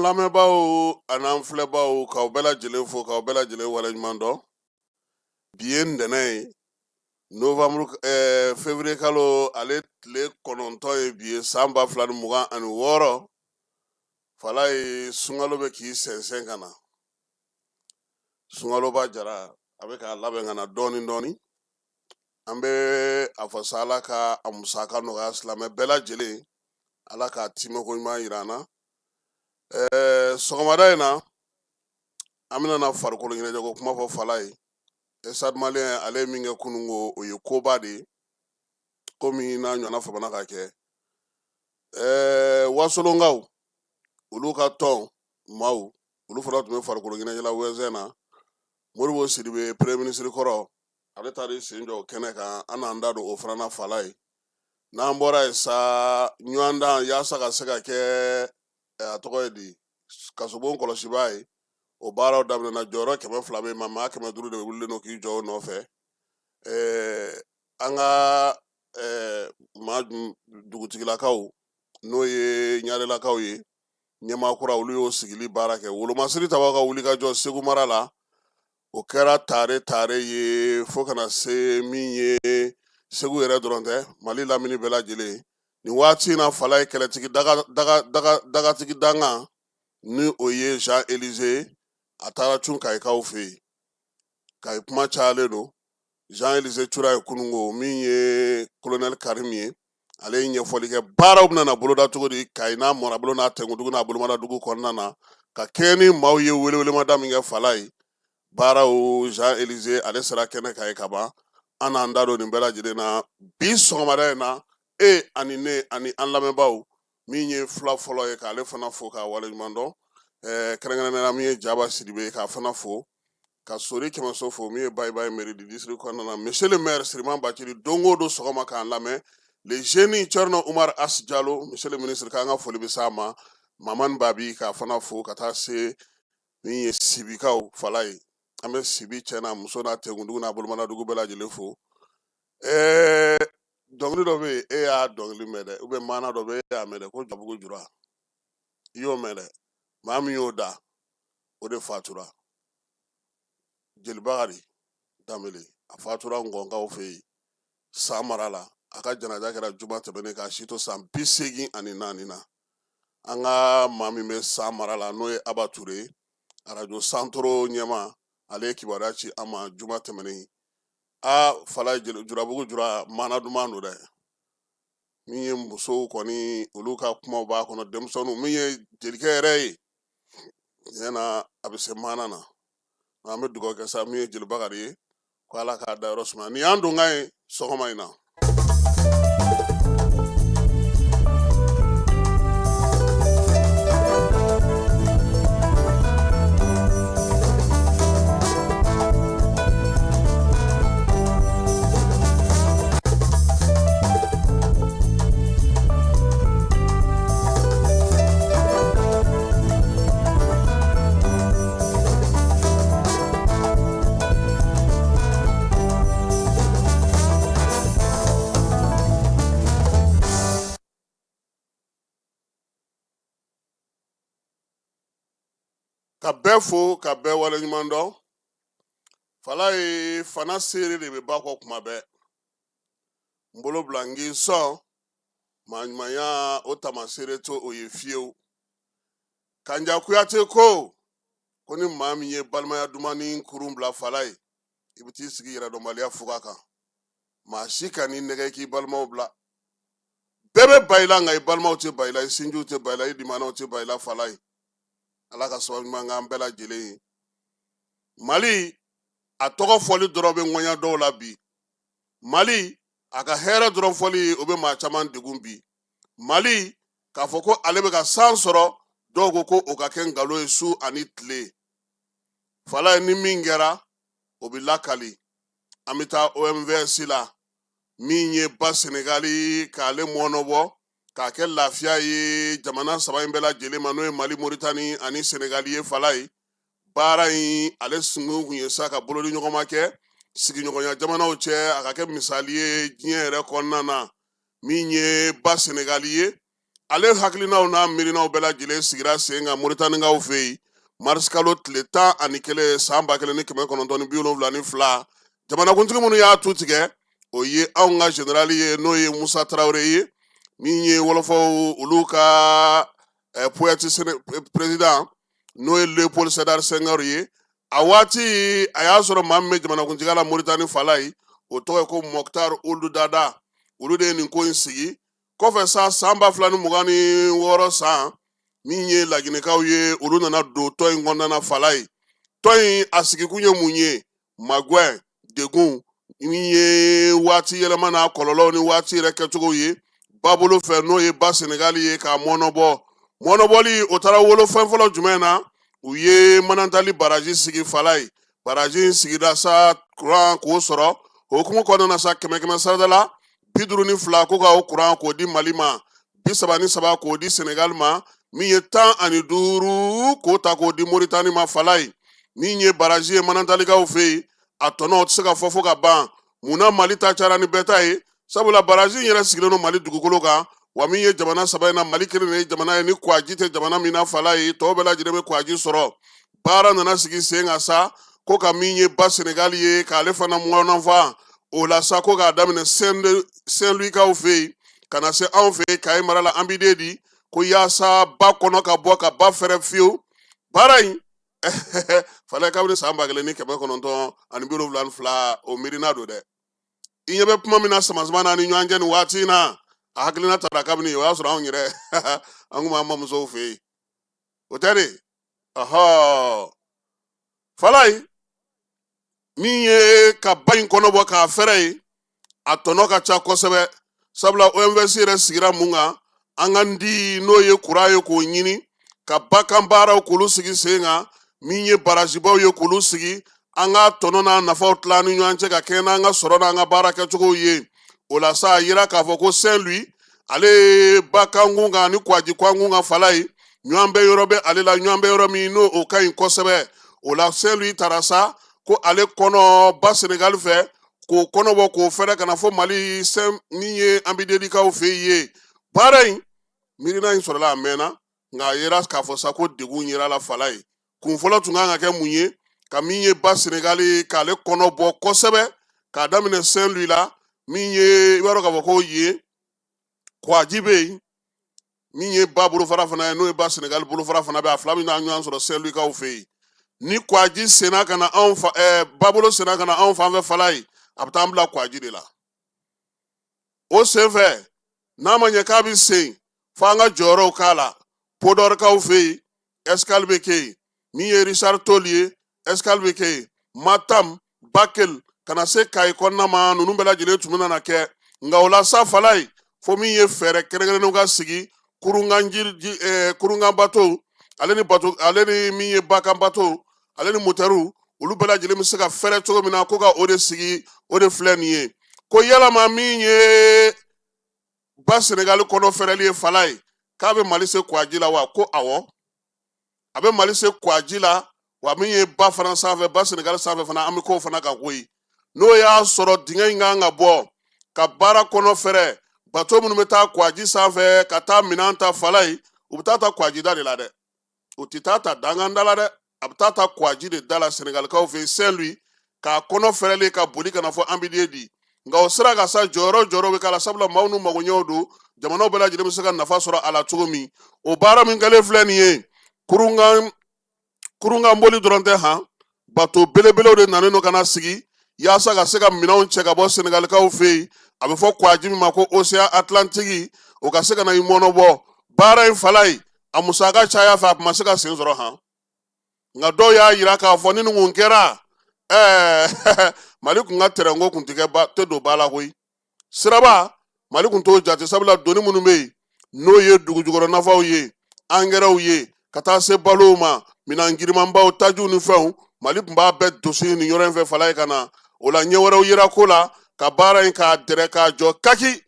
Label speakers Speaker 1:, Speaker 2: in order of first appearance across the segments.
Speaker 1: lamɛnbaaw an'an filɛbaaw k'aw bɛɛ lajɛlen fo k'aw bɛɛ lajɛlen waleɲuman dɔn. Bi ye ntɛnɛn ye novembre février kalo ale tile 9 ye bi ye san 2026. Fala ye sunkalo bɛ k'i sɛnsɛn ka na. Sunkaloba jara a bɛ k'a labɛn ka na dɔɔni dɔɔni. An bɛ a fɔ sa Ala ka a musaka nɔgɔya silamɛ bɛɛ lajɛlen. Ala k'a timɛko ɲuman jira an na. Sɔgɔmada in na an bɛna farikolo ɲɛnajɛko kuma fɔ Fala ye. Stade Malien ale ye min kɛ kununko o ye koba de ye. Komi n'a ɲɔgɔnna famana ka kɛ. Wasolonkaw olu ka tɔn maaw olu fana tun bɛ farikolo ɲɛnajɛla wɛzɛn na. Modibo Sidibe premier ministre kɔrɔ ale taar'i sen jɔ o kɛnɛ kan an n'an da don o fana na Fala ye. N'an bɔra yen sa ɲɔgɔn dan yaasa ka se ka kɛ a tɔgɔ ye di kasobon kɔlɔsibaa ye. O baaraw daminɛna jɔyɔrɔ 200 bɛ yen maa 500 de wulilen don k'i jɔ o nɔfɛ. An ka maa dugutigilakaw n'o ye ɲarelakaw ye ɲɛmaakura olu y'o sigili baara kɛ. Wolomasiri tabaw ka wulikajɔ Segu mara la o kɛra tare ye fo kana se min ye Segu yɛrɛ dɔrɔn tɛ Mali lamini bɛɛ lajɛlen. Nin waati in na Fala ye kɛlɛtigi dagatigi dankan ni o ye Jean Élisée a taara cun Kayikaw fɛ yen. Kayi kuma cayalen don. Jean Élisée Tura ye kununko min ye colonel Karim ye. Ale ye ɲɛfɔli kɛ baaraw bɛna boloda cogo di Kayi n'a mɔnabolo n'a tɛnkudugu n'a bolomadadugu kɔnɔna na ka kɛɲɛ ni maaw ye welewelemada min kɛ Fala ye. Baaraw Jean Élisée ale sera kɛnɛ kan ye ka ban. An n'an da don nin bɛɛ lajɛlen na bi sɔgɔmada in na ani ne ani an lamɛnbaaw min ye fila fɔlɔ ye k'ale fana fo k'a waleɲuman dɔn. Kɛrɛnkɛrɛnnenya min ye Jaba Sidibe k'a fana fo ka Sori Kɛmɛso fo min ye Bayibayi mairie du district kɔnɔna na. Monsieur le maire Siriman Bacili don o don sɔgɔma k'an lamɛn. Le génie Thierno Umar As Diallo monsieur le ministre k'an ka foli bɛ s'a ma. Mamani Babi k'a fana fo ka taa se min ye Sibikaw Fala ye. An bɛ Sibi cɛ n'a muso n'a tɛnkudugu n'a bolomadadugu bɛɛ lajɛlen fo. Dɔnkili dɔ bɛ yen e y'a dɔnkili mɛn dɛ ou maana dɔ bɛ yen e y'a mɛn dɛ ko Jabugu Jura. I y'o mɛn dɛ. Maa min y'o da o de fatura. Jelibagari Danbele a fatura Ngɔnkaw fɛ yen san mara la a ka janaja kɛra juma tɛmɛnen k'a si to san 84 na. An ka maa min bɛ san mara la n'o ye Aba Ture arajo Santoro ɲɛma ale ye kibaruya ci an ma juma tɛmɛnen. Fala Jurabugu Jura maana duman don dɛ. Min ye musow kɔni olu ka kumaw b'a kɔnɔ denmisɛnninw min ye jelikɛ yɛrɛ ye tiɲɛna a bɛ se maana na. An bɛ dugawu kɛ sa min ye Jelibagari ye ko Ala k'a da yɔrɔ suma. Nin y'an donkan ye sɔgɔma in na. Ka bɛɛ fo ka bɛɛ waleɲuman dɔn. Fala ye fana seere de bɛ ba kɔ kuma bɛɛ. N bolo bila n k'i sɔn maa ɲumanya o tamaseere to o ye fiyewu. Kanja Kuyate ko ni maa min ye balimaya duman ni kurun bila Fala ye i bɛ t'i sigi yɛrɛdɔnbaliya fuga kan. Maa si ka n'i nɛgɛ k'i balimaw bila. Bɛɛ bɛ ba i la nka i balimaw tɛ ba i la i sinjiw tɛ ba i la i dimanaw tɛ ba i la Fala ye. Ala ka sababu ɲuman k'an bɛɛ lajɛlen ye. Mali a tɔgɔ fɔli dɔrɔn bɛ ŋɔɲa dɔw la bi. Mali a ka hɛrɛ dɔrɔn fɔli o bɛ maa caman degun bi. Mali k'a fɔ ko ale bɛ ka san sɔrɔ dɔw ko o ka kɛ nkalon ye su ani tile. Fala ye ni min kɛra o bɛ lakali. An bɛ taa OMVS la min ye ba Senegali k'ale mɔnɔbɔ k'a kɛ lafiya ye jamana 3 in bɛɛ lajɛlen ma n'o ye Mali Moritani ani Senegali ye Fala ye. Baara in ale sun kun ye sa ka bolodi ɲɔgɔnma kɛ sigiɲɔgɔnya jamanaw cɛ a ka kɛ misali ye diɲɛ yɛrɛ kɔnɔna na min ye ba Senegali ye ale hakilinaw n'a miirinaw bɛɛ lajɛlen sigira sen kan Moritanikaw fɛ yen mars kalo tile 11 san 1972 jamanakuntigi minnu y'a tu tigɛ o ye anw ka general ye n'o ye Musa Tarawele ye min ye wolofaw olu ka poète président n'o ye Léopold Sédar Senghor ye a waati a y'a sɔrɔ maa min bɛ jamanakuntigiya la Moritani fala ye o tɔgɔ ye ko Mokhtar Ould Daddah olu de ye nin ko in sigi kɔfɛ sa san 2026 san min ye laginɛkaw ye olu nana don tɔn in kɔnɔna fala ye tɔn in a sigikun ye mun ye magwɛ degun min ye waati yɛlɛma n'a kɔlɔlɔw ni waati yɛrɛ kɛcogo ye ba bolo fɛ n'o ye ba Senegali ye k'a mɔnɔbɔ mɔnɔbɔli o taara wolo fɛn fɔlɔ jumɛn na u ye Manantali baraji sigi fala ye baraji sigida sa kuran k'o sɔrɔ o hukumu kɔnɔna sa 100 sarada la 52 ko ka o kuran k'o di Mali ma 33 k'o di Senegal ma min ye 15 k'o ta k'o di Moritani ma fala ye min ye baraji ye Manantalikaw fɛ yen a tɔnɔ o tɛ se ka fɔ fo ka ban munna Mali ta cayara ni bɛɛ ta ye sabula baraji in yɛrɛ sigilen don Mali dugukolo kan wa min ye jamana saba in na Mali kelen de ye jamana ye ni kɔaji tɛ jamana min na fala ye tɔw bɛɛ lajɛlen bɛ kɔaji sɔrɔ baara nana sigi sen kan sa ko ka min ye ba Senegali ye k'ale fana mɔnɔnfa o la sa ko k'a daminɛ Saint-Louis-kaw fɛ yen ka na se anw fɛ yen Kayi mara la an b'i de di ko yaasa ba kɔnɔ ka bɔ ka ba fɛrɛ fiyewu baara in fala kabini san 1972 o miirina don dɛ i ɲɛ bɛ kuma min na samasama na ni ɲɔgɔn cɛ nin waati in na a hakilina tara kabini o y'a sɔrɔ anw yɛrɛ an kun b'an bamusow fɛ yen o tɛ de fala ye min ye ka ba in kɔnɔbɔ k'a fɛrɛ ye a tɔnɔ ka ca kosɛbɛ sabula OMVS yɛrɛ sigira mun kan an ka di n'o ye kura ye k'o ɲini ka bakan baaraw k'olu sigi sen kan min ye barajibaw ye k'olu sigi an ka tɔnɔ n'a nafaw tila ni ɲɔgɔn cɛ ka kɛɲɛ n'an ka sɔrɔ n'an ka baara kɛcogow ye o la sa a yira k'a fɔ ko Saint-Louis ale ye bakankun kan ani kɔaji kwankun kan fala ye ɲɔgɔn bɛ yɔrɔ bɛ ale la ɲɔgɔn bɛ yɔrɔ min n'o o ka ɲi kosɛbɛ o la Saint-Louis taara sa ko ale kɔnɔ ba Senegali fɛ k'o kɔnɔbɔ k'o fɛrɛ ka na fɔ Mali min ye an bɛ dedikaw fɛ ye baara in miirina in sɔrɔla a mɛnna nka a yera k'a fɔ sa ko degun yera la fala ye kun fɔlɔ tun kan ka kɛ mun ye ka min ye ba Senegali k'ale kɔnɔ bɔ kosɛbɛ k'a daminɛ Saint-Louis la min ye i b'a dɔn k'a fɔ ko ye kɔaji bɛ yen min ye ba bolofara fana ye n'o ye ba Senegali bolofara fana bɛ a fila min na ɲɔgɔn sɔrɔ Saint-Louis-kaw fɛ yen ni kɔaji senna ka na anw ba bolo senna ka na anw fan fɛ fala ye a bɛ taa an bila kɔaji de la o senfɛ n'a ma ɲɛ k'a bɛ sen fo an ka jɔyɔrɔw k'a la Podorikaw fɛ yen escale bɛ kɛ yen min ye Richard Toll ye escale bɛ kɛ yen Matam Bakel ka na se Kayi kɔnɔna ma ninnu bɛɛ lajɛlen tun bɛna kɛ nka o la sa fala ye fo min ye fɛɛrɛ kɛrɛnkɛrɛnnenw ka sigi kurungan bato ale ni min ye bakan bato ale ni motɛriw olu bɛɛ lajɛlen bɛ se ka fɛrɛ cogo min na ko ka o de sigi o de filɛ nin ye ko yalama min ye ba Senegali kɔnɔ fɛrɛli ye fala ye k'a bɛ Mali se kɔaji la wa ko awɔ a bɛ Mali se kɔaji la wa min ye ba fana sanfɛ ba Senegali sanfɛ fana an bɛ k'o fana ka ko ye n'o y'a sɔrɔ dingɛ in kan ka bɔ ka baara kɔnɔ fɛrɛ bato minnu bɛ taa kɔaji sanfɛ ka taa minɛn ta fala ye u bɛ taa ta kɔaji da de la dɛ u tɛ taa ta danganda la dɛ a bɛ taa ta kɔaji de da la Senegalikaw fɛ Saint-Louis k'a kɔnɔ fɛrɛlen ka boli ka na fɔ an bɛ de di nka o sera ka sa jɔyɔrɔ bɛ k'a la sabula maaw n'u magoɲɛw don jamanaw bɛɛ lajɛlen bɛ se ka nafa sɔrɔ a la cogo min o baara min kɛlen filɛ nin ye kurungan boli dɔrɔn tɛ han bato belebelew de nanen don ka na sigi yaasa ka se ka minɛnw cɛ ka bɔ Senegalikaw fɛ yen a bɛ fɔ kɔaji min ma ko Océan Atlantique o ka se ka na i mɔnɔbɔ baara in fala ye a musaka caya fɛ a tun ma se ka sen sɔrɔ han nka dɔw y'a yira k'a fɔ ni nin kun kɛra Mali kun ka tɛrɛnko kun tɛ don ba la koyi siraba Mali kun t'o jate sabula doni minnu bɛ yen n'o ye dugujukɔrɔ nafaw ye angɛrɛw ye ka taa se balow ma minan girimanbaw tajiw ni fɛnw Mali kun b'a bɛɛ dosi nin yɔrɔ in fɛ fala ye ka na o la ɲɛ wɛrɛw yera ko la ka baara in k'a dɛrɛ k'a jɔ kaki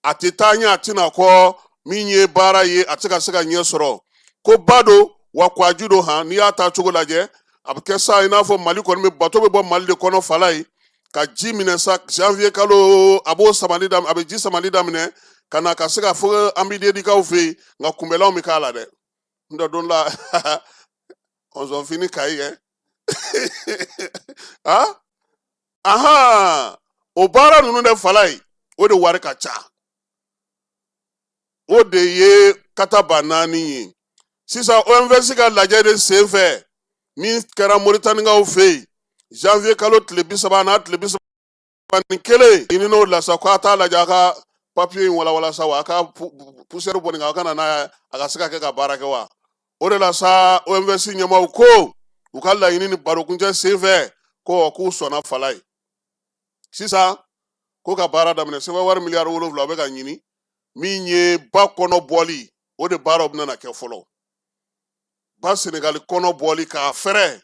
Speaker 1: a tɛ taa ɲɛ a tɛna kɔ min ye baara ye a tɛ ka se ka ɲɛ sɔrɔ ko ba don wa kɔaji don han n'i y'a ta cogo lajɛ a bɛ kɛ sa i n'a fɔ Mali kɔni bɛ bato bɛ bɔ Mali de kɔnɔ fala ye ka ji minɛ sa janvier kalo a b'o samali daminɛ a bɛ ji samali daminɛ kana ka se ka fɔ an b'i dedikaw fɛ yen nka kunbɛlanw bɛ k'a la dɛ n tɛ don la ɔnzɔnfini kayi kɛ aha o baara ninnu de fala ye o de wari ka ca o de ye kataba 4 ye sisan OMVS ka lajɛ de sen fɛ min kɛra Moritanigaw fɛ yen janvier kalo tile 30 n'a tile 31 ɲini n'o la sa k'a t'a lajɛ a ka papiye in walawala sa wa a ka poussière bɔ nin kan a kana n'a ye a ka se ka kɛ ka baara kɛ wa o de la sa OMVS ɲɛmaaw ko u ka laɲini ni barokuncɛ sen fɛ ko k'u sɔnna fala ye sisan ko ka baara daminɛ sɛbɛn wari miliyari 7 o bɛ ka ɲini min ye ba kɔnɔ bɔli o de baaraw bɛna kɛ fɔlɔ ba Senegali kɔnɔ bɔli k'a fɛrɛ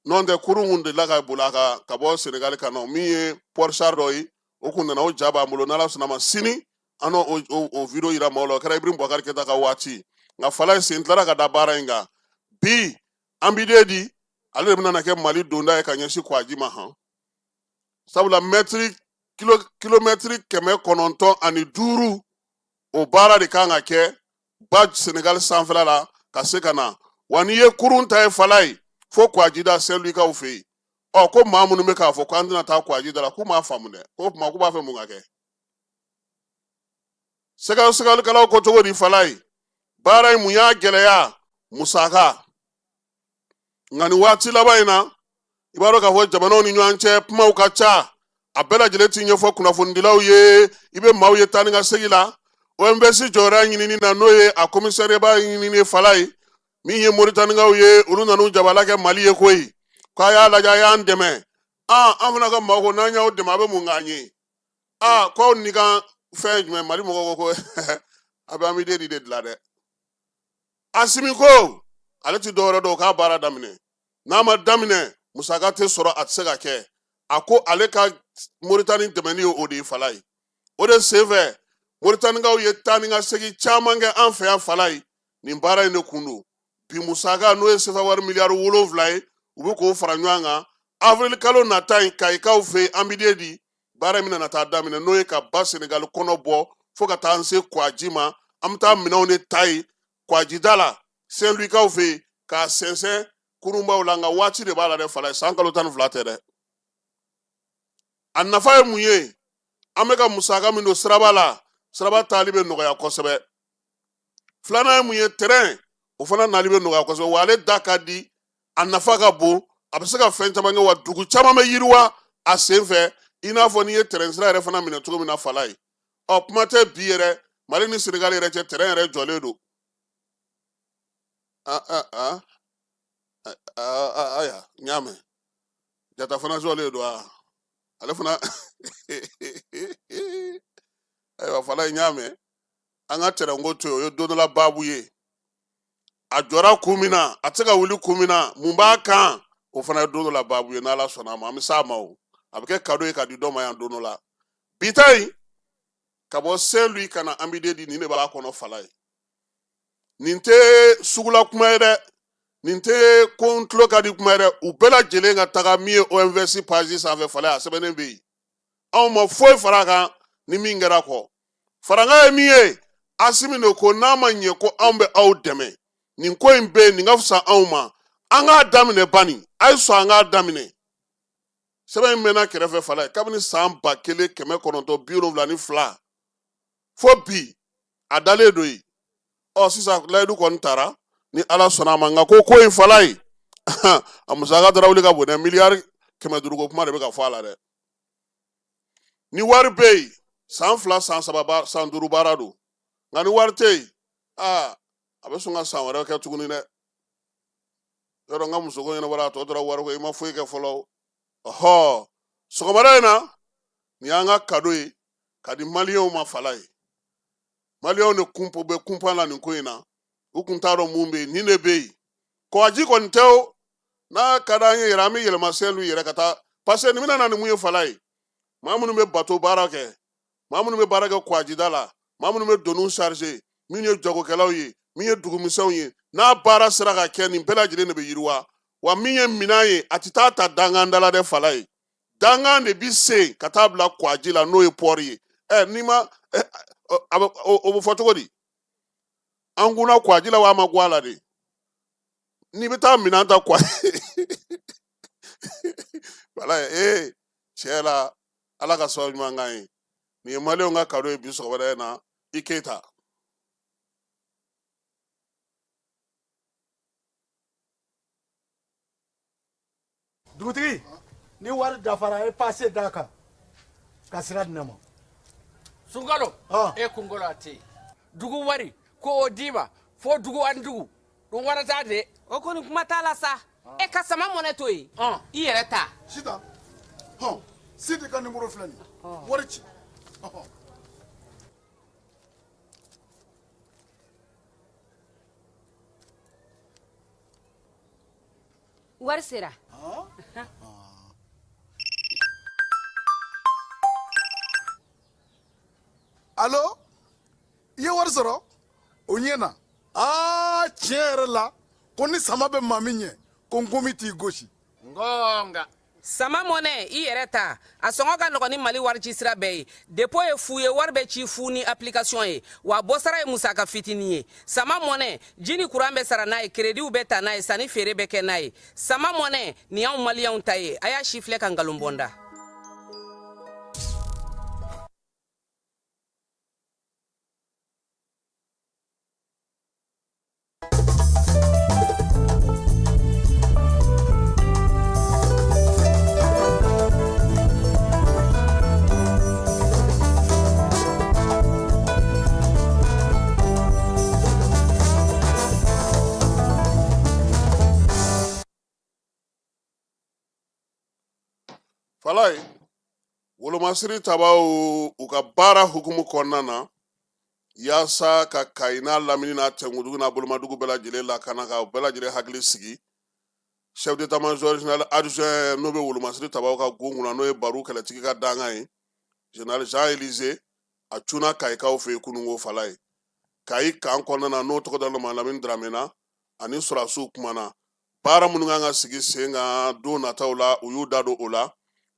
Speaker 1: n'o tɛ kurun kun delila ka boli a kan ka bɔ Senegali kan nɔ min ye pɔrishari dɔ ye o kun nana o ja b'an bolo n'Ala sɔnna ma sini an o video yira maaw la o kɛra Ibrim Boubacar Keita ka waati nka fala ye sen tilara ka da baara in kan bi an bi de di ale de bɛna kɛ Mali donda ye ka ɲɛsin Kouaji ma han sabula kilomɛtiri 905 o baara de kan ka kɛ ba Senegali sanfɛla la ka se ka na wa n'i ye kurun ta ye fala ye fo Kouaji da Saint-Louis kaw fɛ yen ko maa minnu bɛ k'a fɔ ko an tɛna taa Kouaji da la k'u m'a faamu dɛ ko kuma k'u b'a fɛ mun ka kɛ sɛgɛsɛgɛlikɛlaw ko cogo di fala ye baara in mun y'a gɛlɛya musaka nka nin waati laban in na i b'a dɔn k'a fɔ jamanaw ni ɲɔgɔn cɛ kumaw ka ca a bɛɛ lajɛlen ti ɲɛfɔ kunnafonidilaw ye i bɛ maaw ye taa ni ka segin la OMVS jɔyɔrɔ ɲinini na n'o ye a komisariaba ɲinini fala ye min ye Moritanigaw ye olu nana u jabala kɛ Mali ye koyi k'a y'a lajɛ a y'an dɛmɛ an fana ka maaw ko n'an y'aw dɛmɛ a bɛ mun k'an ye k'aw ni kan fɛn jumɛn Mali mɔgɔw ko a bɛ Amide de dilan dɛ Asimi ko ale ti dɔwɛrɛ dɔn k'a baara daminɛ n'a ma daminɛ musaka tɛ sɔrɔ a tɛ se ka kɛ a ko ale ka Moritani dɛmɛni ye o de ye fala ye o de sen fɛ Moritanigaw ye taa ni ka segin caman kɛ an fɛ yan fala ye nin baara in de kun don bi musaka n'o ye sɛbɛn wari miliyari 7 ye u bɛ k'o fara ɲɔgɔn kan avril kalo nata in kayikaw fɛ an bi de di baara in bɛna taa daminɛ n'o ye ka ba Senegali kɔnɔ bɔ fo ka taa an se Kouaji ma an bɛ taa minɛnw de ta ye Kouaji da la Saint-Louis kaw fɛ k'a sɛnsɛn kurunbaw la nka waati de b'a la dɛ fala ye san kalo 12 tɛ dɛ a nafa ye mun ye an bɛ ka musaka min don siraba la siraba taali bɛ nɔgɔya kosɛbɛ filanan ye mun ye terrain o fana nali bɛ nɔgɔya kosɛbɛ wa ale da ka di a nafa ka bon a bɛ se ka fɛn caman kɛ wa dugu caman bɛ yiriwa a sen fɛ i n'a fɔ n'i ye terrain sira yɛrɛ fana minɛ cogo min na fala ye kuma tɛ bi yɛrɛ Mali ni Senegali yɛrɛ cɛ terrain yɛrɛ jɔlen don aya n y'a mɛn jata fana jɔlen don ale fana ayiwa fala ye n y'a mɛn an ka terrain ko to yen o ye don dɔ la baabu ye a jɔra kun min na a tɛ se ka wuli kun min na mun b'a kan o fana ye don dɔ la baabu ye n'Ala sɔnna a ma an bɛ s'a ma o a bɛ kɛ cadeau ye ka di dɔ ma yan don dɔ la bi ta in ka bɔ Saint-Louis ka na Amide di nin de b'a kɔnɔ fala ye nin tɛ sugula kuma ye dɛ nin tɛ ko n tulo ka di kuma ye dɛ u bɛɛ lajɛlen ka taga min ye OMVS page sanfɛ fala ye a sɛbɛnnen bɛ yen anw ma foyi fara a kan ni min kɛra kɔ farankan ye min ye Asimi de ko n'a ma ɲɛ ko anw bɛ aw dɛmɛ nin ko in bɛ yen nin ka fisa anw ma an k'a daminɛ bani a ye sɔn an k'a daminɛ sɛbɛn in mɛnna kɛrɛfɛ fala ye kabini san 1972 fo bi a dalen don yen sisan layidu kɔni taara ni Ala sɔnna a ma nka ko in fala ye a musaka dara wuli ka bon dɛ miliyari 500 ko kuma de bɛ ka fɔ a la dɛ ni wari bɛ yen san 2 san 3 san 5 baara don nka ni wari tɛ yen a bɛ sɔn ka san wɛrɛ kɛ tuguni dɛ yɔrɔ n ka muso ko ɲɛnabɔra a tɔ tora wari ko i ma foyi kɛ fɔlɔ sɔgɔmada in na nin y'an ka cadeau ye ka di maliyɛnw ma fala ye maliyɛnw de bɛ kunpan la nin ko in na u kun t'a dɔn mun bɛ yen nin de bɛ yen Kouaji kɔni tɛ o n'a ka d'an ye yɛrɛ an bɛ yɛlɛma Saint-Louis yɛrɛ ka taa parce que nin bɛna na ni mun ye fala ye maa minnu bɛ bateau baara kɛ maa minnu bɛ baara kɛ Kouaji da la maa minnu bɛ doniw charger minnu ye jagokɛlaw ye min ye dugumisɛnw ye n'a baara sera ka kɛ nin bɛɛ lajɛlen de bɛ yiriwa wa min ye minan ye a tɛ taa ta dangan da la dɛ fala ye dangan de bi se ka taa bila Kouaji la n'o ye port ye n'i ma o bɛ fɔ cogo di an kunna kwaji la wa ma gwa la de n'i bɛ taa minɛn ta kwa wala tiɲɛ la ala ka sababu ɲuman kan ye nin ye maliyɛnw ka kado ye bi sɔgɔmada in na i Keyita.
Speaker 2: dugutigi ni wari dafara e passe d'a kan ka sira di ne ma.
Speaker 3: Sunkalo e kunkolo a tɛ yen dugu wari ko o d'i ma fo dugu ani dugu dun wara t'a de.
Speaker 4: o kɔni kuma t'a la sa e ka sama mɔnɛ to yen i yɛrɛ ta.
Speaker 2: Sita Sidi ka numéro filɛ nin wari ci.
Speaker 4: wari sera.
Speaker 2: Allo i ye wari sɔrɔ o ɲɛna tiɲɛ yɛrɛ la ko ni sama bɛ maa min ɲɛ ko n komi t'i gosi.
Speaker 3: ngonga
Speaker 4: sama mɔnɛ i yɛrɛ ta a sɔngɔ ka nɔgɔn ni mali wari ci sira bɛɛ ye depo ye fu ye wari bɛ ci fu ni application ye wa bɔsara ye musaka fitinin ye sama mɔnɛ ji ni kuran bɛ sara n'a ye krediw bɛ ta n'a ye sanni feere bɛ kɛ n'a ye sama mɔnɛ nin y'anw maliyɛnw ta ye a y'a si filɛ ka nkalon bɔnda.
Speaker 1: Falaye wolomasiri tabaw u ka baara hukumu kɔnɔna na yaasa ka Kayi n'a lamini n'a Tɛnkudugu n'a Bolomadugu bɛɛ lajɛlen lakana ka bɛɛ lajɛlen hakili sigi chef d'état-major général adjoint n'o bɛ wolomasiri tabaw ka gun kunna n'o ye Baru kɛlɛtigi ka dankan ye général Jean-Élisée a cunna Kayikaw fɛ yen kunungo Falaye Kayi kan kɔnɔna na n'o tɔgɔ dalen don Lamini Dramé na ani Surasiw kumana baara minnu kan ka sigi sen kan don nataw la u y'u da don o la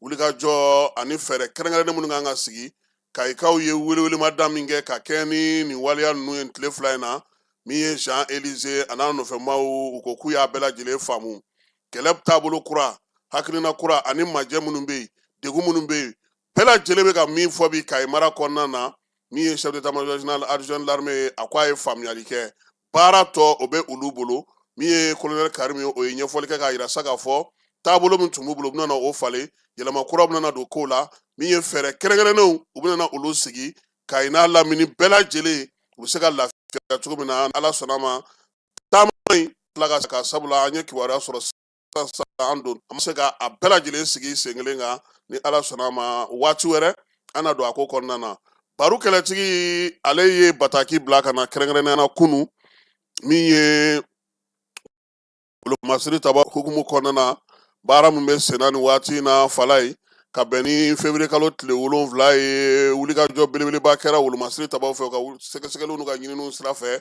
Speaker 1: wulikajɔ ani fɛɛrɛ kɛrɛnkɛrɛnnen minnu kan ka sigi Kayikaw ye welewelemada min kɛ ka kɛ ni nin waleya ninnu ye tile fila in na min ye Jean-Élisée a n'a nɔfɛmaw u ko k'u y'a bɛɛ lajɛlen faamu kɛlɛ taabolo kura hakilina kura ani majɛ minnu bɛ yen degun minnu bɛ yen bɛɛ lajɛlen bɛ ka min fɔ bi Kayi mara kɔnɔna na min ye chef d'état-major général adjoint de l'armée ye a ko a ye faamuyali kɛ baara tɔ o bɛ olu bolo min ye colonel Karim ye o ye ɲɛfɔli kɛ k'a yira sa k'a fɔ taabolo min tun b'u bolo u bɛna o falen yɛlɛma kura bɛna don kow la min ye fɛɛrɛ kɛrɛnkɛrɛnnenw u bɛna olu sigi Kayi n'a lamini bɛɛ lajɛlen u bɛ se ka lafiya cogo min na ala sɔnna a ma taama in tila ka sabula an ye kibaruya sɔrɔ sisan an don an bɛ se ka a bɛɛ lajɛlen sigi sen kelen kan ni ala sɔnna a ma waati wɛrɛ an na don a ko kɔnɔna na Baru kɛlɛtigi ale ye bataki bila ka na kɛrɛnkɛrɛnnenya na kunun min ye wolomasiri taba hukumu kɔnɔna na baara min bɛ senna nin waati na Falaye ka bɛn ni février kalo tile 7 ye wulikajɔ belebeleba kɛra wolomasiri tabaw fɛ ka sɛgɛsɛgɛliw n'u ka ɲininiw sira fɛ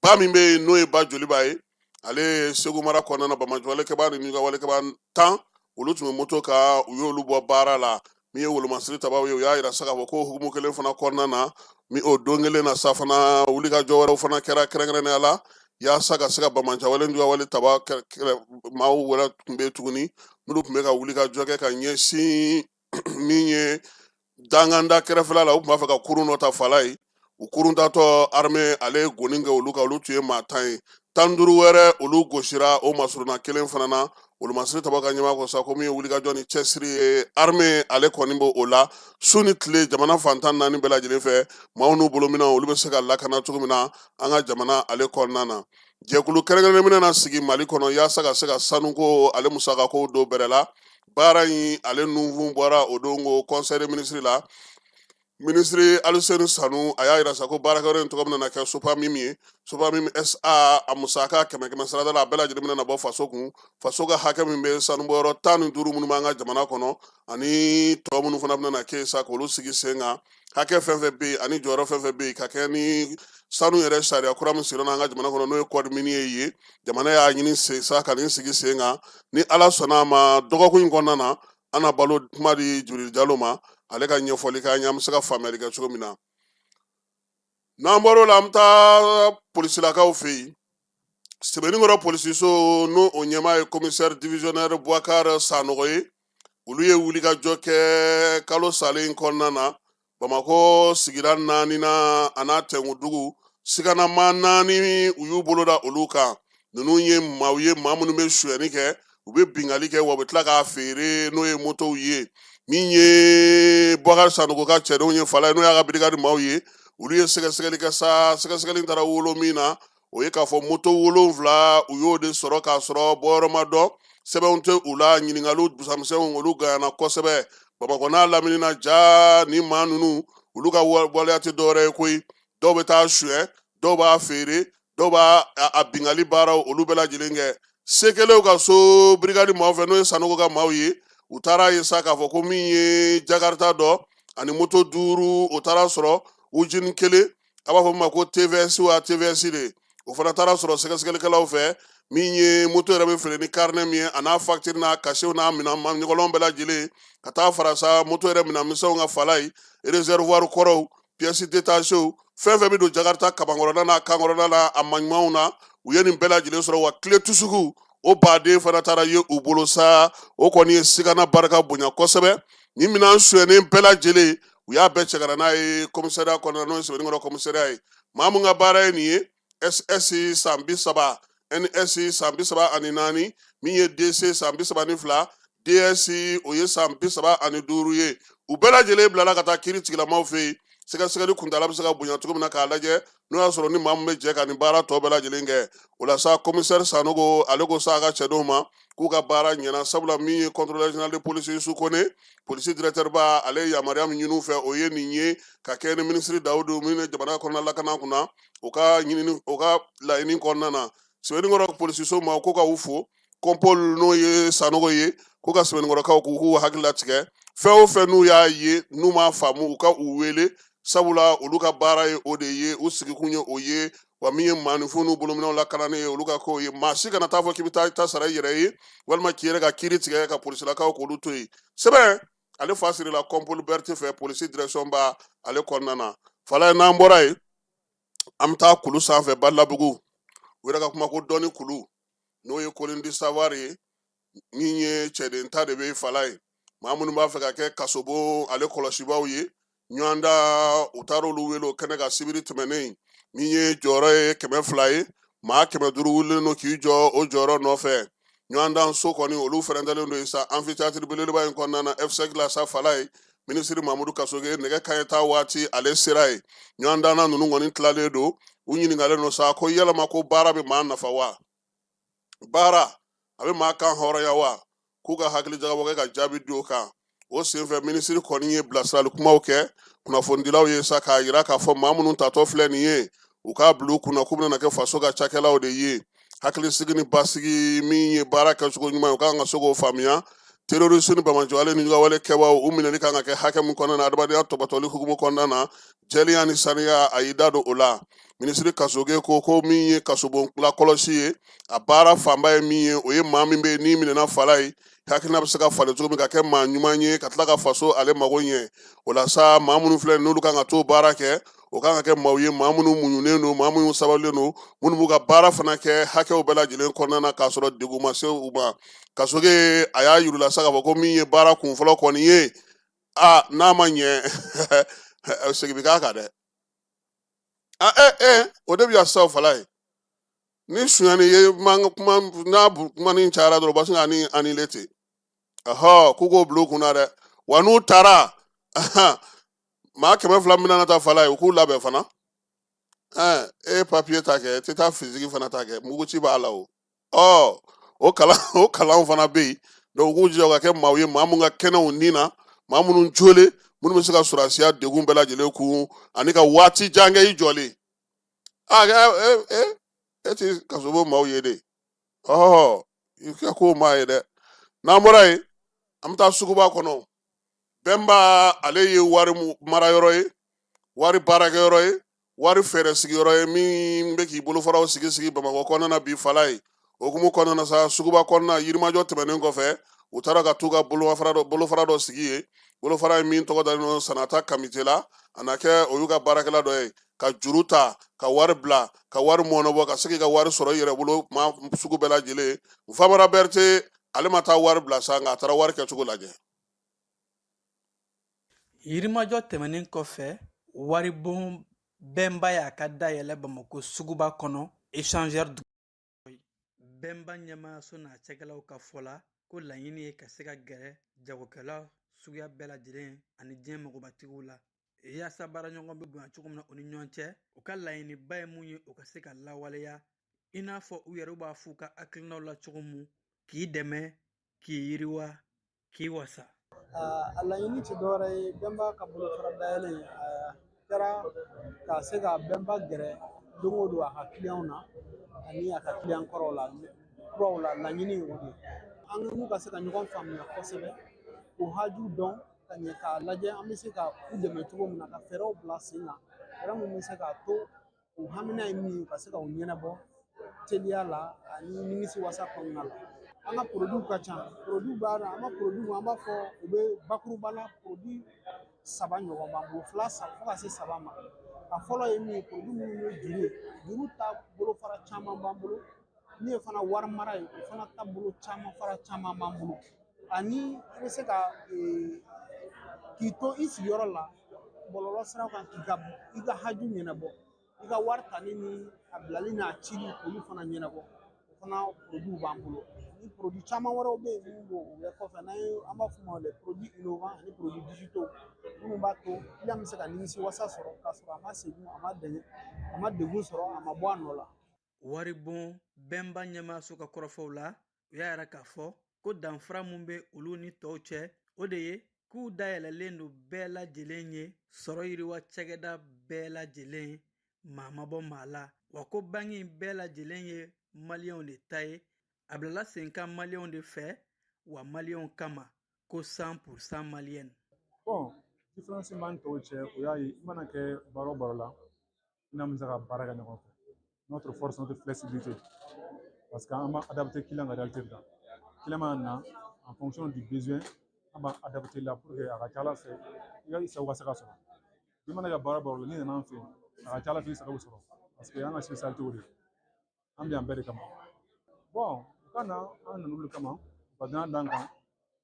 Speaker 1: ba min bɛ yen n'o ye ba Joliba ye ale ye Segu mara kɔnɔna na Bamajɔ walekɛba ni Ɲuka walekɛba 10 olu tun bɛ moto kan u y'olu bɔ baara la min ye wolomasiri tabaw ye u y'a yira sa k'a fɔ ko hukumu kelen fana kɔnɔna na min o don kelen na sa fana wulikajɔ wɛrɛw fana kɛra kɛrɛnkɛrɛnnenya la yaasa ka se ka Bamajɔ wale Ɲuka wale taba maaw wɛrɛ tun bɛ tuguni minnu tun bɛ ka wulikajɔ kɛ ka ɲɛsin min ye danganda kɛrɛfɛla la u tun b'a fɛ ka kurun dɔ ta Falaye u kurun tatɔ armée ale ye goni kɛ olu kan olu tun ye maa 10 ye 15 wɛrɛ olu gosira o masuruna kelen fana na wolomasiri taba ka ɲɛmaa ko sa ko min ye wulikajɔ ni cɛsiri ye armée ale kɔni b'o o la su ni tile jamana fantan 4 bɛɛ lajɛlen fɛ maaw n'u bolominɛw olu bɛ se ka lakana cogo min na an ka jamana ale kɔnɔna na jɛkulu kɛrɛnkɛrɛnnen bɛna sigi Mali kɔnɔ yaasa ka se ka sanuko ale musakako don bɛrɛ la baara in ale nunfun bɔra o don ko conseil des ministres la ministre Aluseni Sanu a y'a yira sa ko baarakɛyɔrɔ in tɔgɔ bɛna kɛ Sopamim ye Sopamim SA a musaka 100 sarada la a bɛɛ lajɛlen bɛna bɔ faso kun faso ka hakɛ min bɛ sanubɔyɔrɔ 15 minnu b'an ka jamana kɔnɔ ani tɔ minnu fana bɛna kɛ sa k'olu sigi sen kan hakɛ fɛn fɛn bɛ yen ani jɔyɔrɔ fɛn fɛn bɛ yen ka kɛ ni sanu yɛrɛ sariya kura min sirila an ka jamana kɔnɔ n'o ye code minier ye jamana y'a ɲini sa ka nin sigi sen kan ni ala sɔnna a ma dɔgɔkun in kɔnɔna na an na balo kuma di Jibril Jalo ma ale ka ɲɛfɔli k'an ye an bɛ se ka faamuyali kɛ cogo min na n'an bɔr'o la an bɛ taa polisilakaw fɛ yen sɛbɛnnikɔrɔ polisiso n'o o ɲɛmaa ye commissaire divisionnaire Boubacar Sanogo ye olu ye wulikajɔ kɛ kalo salen kɔnɔna na Bamakɔ sigida 4 na a n'a tɛnkudugu siganama 4 u y'u bolo da olu kan ninnu ye maa minnu bɛ suyɛnni kɛ u bɛ bingali kɛ wa u bɛ tila k'a feere n'o ye motow ye min ye Boubacar Sanogo ka cɛdenw ye fala ye n'o y'a ka brigade maaw ye olu ye sɛgɛsɛgɛli kɛ sa sɛgɛsɛgɛli taara wolo min na o ye k'a fɔ moto 7 u y'o de sɔrɔ k'a sɔrɔ bɔyɔrɔ ma dɔn sɛbɛnw tɛ u la ɲininkaliw busamisɛnw olu ganyana kosɛbɛ Bamakɔ n'a lamini na ja ni maa ninnu olu ka waleya tɛ dɔwɛrɛ ye koyi dɔw bɛ taa suyɛ dɔw b'a feere dɔw b'a a bingali baaraw olu bɛɛ lajɛlen kɛ sekelew ka so brigade maaw fɛ n'o ye Sanogo ka maaw ye u taara ye sa k'a fɔ ko min ye Jakarta dɔ ani moto 5 o taara sɔrɔ usine 1 a b'a fɔ min ma ko TVS wa TVS de o fana taara sɔrɔ sɛgɛsɛgɛlikɛlaw fɛ min ye moto yɛrɛ bɛ feere ni carnet min ye a n'a facture n'a cachet n'a minɛn ɲɔgɔnlɔn bɛɛ lajɛlen ka taa fara sa moto yɛrɛ minɛnmisɛnw ka fala ye réservoir kɔrɔw pièces détachées fɛn fɛn bɛ don Jakarta kabankɔrɔla n'a kankɔrɔla la a maɲumanw na u ye nin bɛɛ lajɛlen sɔrɔ wa clé tusuku o baden fana taara ye u bolo sa o kɔni ye sigana barika bonya kosɛbɛ ni minɛn suyɛnnen bɛɛ lajɛlen u y'a bɛɛ cɛ ka na n'a ye commissariat kɔnɔna n'o ye sɛbɛnnikɔrɔ commissariat ye maa mun ka baara ye nin ye SS san 30 NS san 34 min ye DC san 32 DS o ye san 35 ye u bɛɛ lajɛlen bilala ka taa kiiri tigilamaw fɛ yen sɛgɛsɛgɛli kuntala bɛ se ka bonya cogo min na k'a lajɛ n'o y'a sɔrɔ ni maa min bɛ jɛ ka nin baara tɔ bɛɛ lajɛlen kɛ o la sa commissaire Sanogo ale ko sa a ka cɛdenw ma k'u ka baara ɲɛna sabula min ye contrôleur général de police Yusu Kone police directeur ba ale ye yamaruya min ɲini u fɛ o ye nin ye ka kɛ ni ministre Dawudu min ye jamana kɔnɔna lakana kunna o ka laɲini kɔnɔna na sɛbɛnnikɔrɔ polisiso ma ko ka u fo Kompol n'o ye Sanogo ye ko ka sɛbɛnnikɔrɔkaw k'u hakili latigɛ fɛn o fɛn n'u y'a ye n'u m'a faamu u ka u wele sabula olu ka baara ye o de ye u sigikun ye o ye wa min ye maanifin n'u bolominɛw lakananen ye olu ka k'o ye maa si kana taa fɔ k'i bɛ taa sara i yɛrɛ ye walima k'i yɛrɛ ka kiiri tigɛ ka polisilakaw k'olu to yen sɛbɛn ale fa sirila Kompol Berti fɛ polisi direction ba ale kɔnɔna na fala ye n'an bɔra yen an bɛ taa kulu sanfɛ Balabugu u yɛrɛ ka kuma ko dɔnni kulu n'o ye Kolindi Savoir ye min ye cɛden ta de bɛ fala ye maa minnu b'a fɛ ka kɛ kasobon ale kɔlɔsibaw ye ɲɔgɔnda u taara olu wele o kɛnɛ ka sibiri tɛmɛnen min ye jɔyɔrɔ ye 200 ye maa 500 wulilen don k'i jɔ o jɔyɔrɔ nɔfɛ ɲɔgɔndan so kɔni olu fɛrɛntɛlen don sa amphithéâtre belebeleba in kɔnɔna na F5 la sa fala ye minisiri Mamudu Kasoge nɛgɛ kanɲɛ ta waati ale sera ye ɲɔgɔndanna ninnu kɔni tilalen don u ɲininkalen don sa ko yalama ko baara bɛ maa nafa wa baara a bɛ maa kan hɔrɔnya wa k'u ka hakili jagabɔ kɛ ka jaabi di o kan o senfɛ minisiri kɔni ye bilasirali kumaw kɛ kunnafonidilaw ye sa k'a jira k'a fɔ maa minnu tatɔ filɛ nin ye u k'a bila u kunna k'u bɛna kɛ faso ka cakɛlaw de ye hakilisigi ni basigi min ye baara kɛcogo ɲuman ye u kan ka se k'o faamuya terrorisme ni bamajɔwale ni ɲɔgɔnwale kɛbaaw u minɛli kan ka kɛ hakɛ min kɔnɔna na adamadenya tɔbɔtɔli hukumu kɔnɔna na jɛlenya ni saniya a y'i da don o la minisiri Kasoge ko min ye kasobon lakɔlɔsi ye a baara fanba ye min ye o ye maa min bɛ yen n'i minɛna fala ye hakilina bɛ se ka falen cogo min ka kɛ maa ɲuman ye ka tila ka faso ale mago ɲɛ o la sa maa minnu filɛ n'olu kan ka t'o baara kɛ o kan ka kɛ maaw ye maa minnu muɲunen don maa minnu sabalilen don minnu b'u ka baara fana kɛ hakɛw bɛɛ lajɛlen kɔnɔna na k'a sɔrɔ degun ma se u ma Kasoge a y'a yirula sa k'a fɔ ko min ye baara kunfɔlɔ kɔni ye n'a ma ɲɛ segin bɛ k'a kan dɛ o de bɛ yan sisan fala ye ni sonyani ye n'a kuma ni cayara dɔrɔn u b'a sin ka ani ten k'u k'o bila u kunna dɛ wa n'u taara maa 200 mina ta fala ye u k'u labɛn fana e papiye ta kɛ e tɛ taa fiziki fana ta kɛ muguci b'a la o kalanw fana bɛ yen donc u k'u jija u ka kɛ maaw ye maa mun ka kɛnɛw nin na maa minnu jole minnu bɛ se ka sɔrɔsiya degun bɛɛ lajɛlen kun ani ka waati jan kɛ i jɔlen e ti kasobo maaw ye de i ka ko maa ye dɛ n'an bɔra yen an bɛ taa suguba kɔnɔ Bɛnba ale ye wari marayɔrɔ ye wari baarakɛyɔrɔ ye wari fɛɛrɛ sigiyɔrɔ ye min bɛ k'i bolofaraw sigi Bamakɔ kɔnɔna na bi fala ye o hukumu kɔnɔna sa suguba kɔnɔna yirimajɔ tɛmɛnen kɔfɛ u taara ka t'u ka bolofara dɔ sigi ye bolofara ye min tɔgɔ dalen don sanata kamite la a na kɛ o y'u ka baarakɛla dɔ ye ka juru ta ka wari bila ka wari mɔnɔbɔ ka se k'i ka wari sɔrɔ i yɛrɛ bolo maa sugu bɛɛ lajɛlen Famara Berete ale ma taa wari bila sa nka a taara wari kɛcogo lajɛ.
Speaker 5: Yirimajɔ tɛmɛnen kɔfɛ waribon bɛnba y'a ka dayɛlɛ Bamako suguba kɔnɔ échangeur bɛnba ɲɛmaayaso n'a cɛkɛlaw ka fɔ la ko laɲini ye ka se ka gɛrɛ jagokɛla suguya bɛɛ lajɛlen ani diɲɛ magobatigiw la yaasa baaraɲɔgɔn bɛ bonya cogo min na u ni ɲɔgɔn cɛ u ka laɲiniba ye mun ye u ka se ka lawaleya i n'a fɔ u yɛrɛ b'a f'u ka hakilinaw la cogo min k'i dɛmɛ k'i yiriwa k'i wasa.
Speaker 6: A laɲini tɛ dɔwɛrɛ ye bɛnba ka bolofara dayɛlɛ kɛra ka se ka bɛnba gɛrɛ don o don a ka kiliyanw na ani a ka kiliyan kɔrɔw la kuraw la laɲini ye o de ye an n'u ka se ka ɲɔgɔn faamuya kosɛbɛ k'u haju dɔn ka ɲɛ k'a lajɛ an bɛ se ka u dɛmɛ cogo min na ka fɛɛrɛw bila sen kan fɛɛrɛ min bɛ se k'a to u hamina ye min ye ka se ka u ɲɛnabɔ teliya la ani nimisiwasa kɔnɔna la. An ka produit ka ca produit b'a la an ka produit an b'a fɔ u bɛ bakuruba la produit 3 ɲɔgɔn b'an bolo 2 fo ka se 3 ma a fɔlɔ ye min ye produit minnu ye juru ta bolofara caman b'an bolo min ye fana wari mara ye o fana ta bolo caman b'an bolo ani i bɛ se ka k'i to i sigiyɔrɔ la bɔlɔlɔ siraw kan i ka haju ɲɛnabɔ i ka wari tali ni a bilali n'a cili olu fana ɲɛnabɔ o fana produit b'an bolo. Ni produit caman wɛrɛw bɛ yen minnu b'o bɛɛ kɔfɛ n'an ye an b'a fɔ ma les produits innovants ani produits digitaux minnu b'a to client bɛ se ka nimisiwasa sɔrɔ k'a sɔrɔ a ma segun a ma degun sɔrɔ a ma bɔ a nɔ la.
Speaker 5: Waribon bɛnba ɲɛmaayaso ka kɔrɔfɔw la u y'a yɛrɛ k'a fɔ ko danfara mun bɛ olu ni tɔw cɛ o de ye k'u dayɛlɛlen don bɛɛ lajɛlen ye sɔrɔ yiriwa cɛkɛda bɛɛ lajɛlen maa ma bɔ maa la wa ko bangi bɛɛ lajɛlen ye maliyɛnw de ta ye a bilala sen kan maliyɛnw de fɛ wa maliyɛnw kama ko 100% maliyɛn.
Speaker 7: Bon différence b'an tɔw cɛ o y'a ye i mana kɛ baara o baara la i n'a bɛ se ka baara kɛ ɲɔgɔn fɛ notre force notre flexibilité parce que an b'a adapté client ka réalité kan client mana na en fonction du besoin an b'a adapté la pour que a ka ca Ala fɛ i ka sago ka se ka sɔrɔ i mana kɛ baara o baara la n'i nana an fɛ yen a ka ca Ala fɛ i sago bɛ sɔrɔ parce que an ka spécialité o de an bɛ yan bɛɛ de kama bon ka na an nana olu kama u ka danaya d'an kan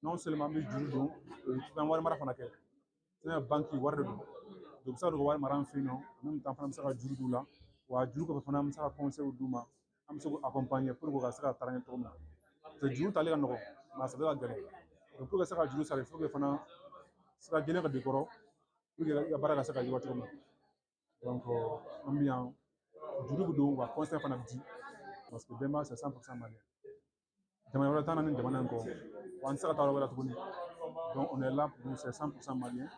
Speaker 7: non seulement an bɛ juru don fɛn wari mara fana kɛ c'est banque wari de don donc bɛ se ka don ka wari mara an fɛ yen nɔ en même temps fana bɛ se ka juru d'u la wa juru kɔfɛ fana an bɛ se ka conseil d'u ma an bɛ se k'u accompagner pour que u ka se ka taga ɲɛ cogo min na parce que juru tali ka nɔgɔn mais a sɛbɛn ka gɛlɛn donc pour que se ka juru sara il faut que fana sira gɛlɛn ka don i kɔrɔ pour que i ka baara ka se ka yiriwa cogo min na donc an bɛ yan juru bɛ don wa conseil fana bɛ di parce que bɛnba c'est 100% malien jamana wɛrɛ t'an na ni jamana in kɔ wa an tɛ se ka taa yɔrɔ wɛrɛ tuguni donc on est là pour c'est 100% malien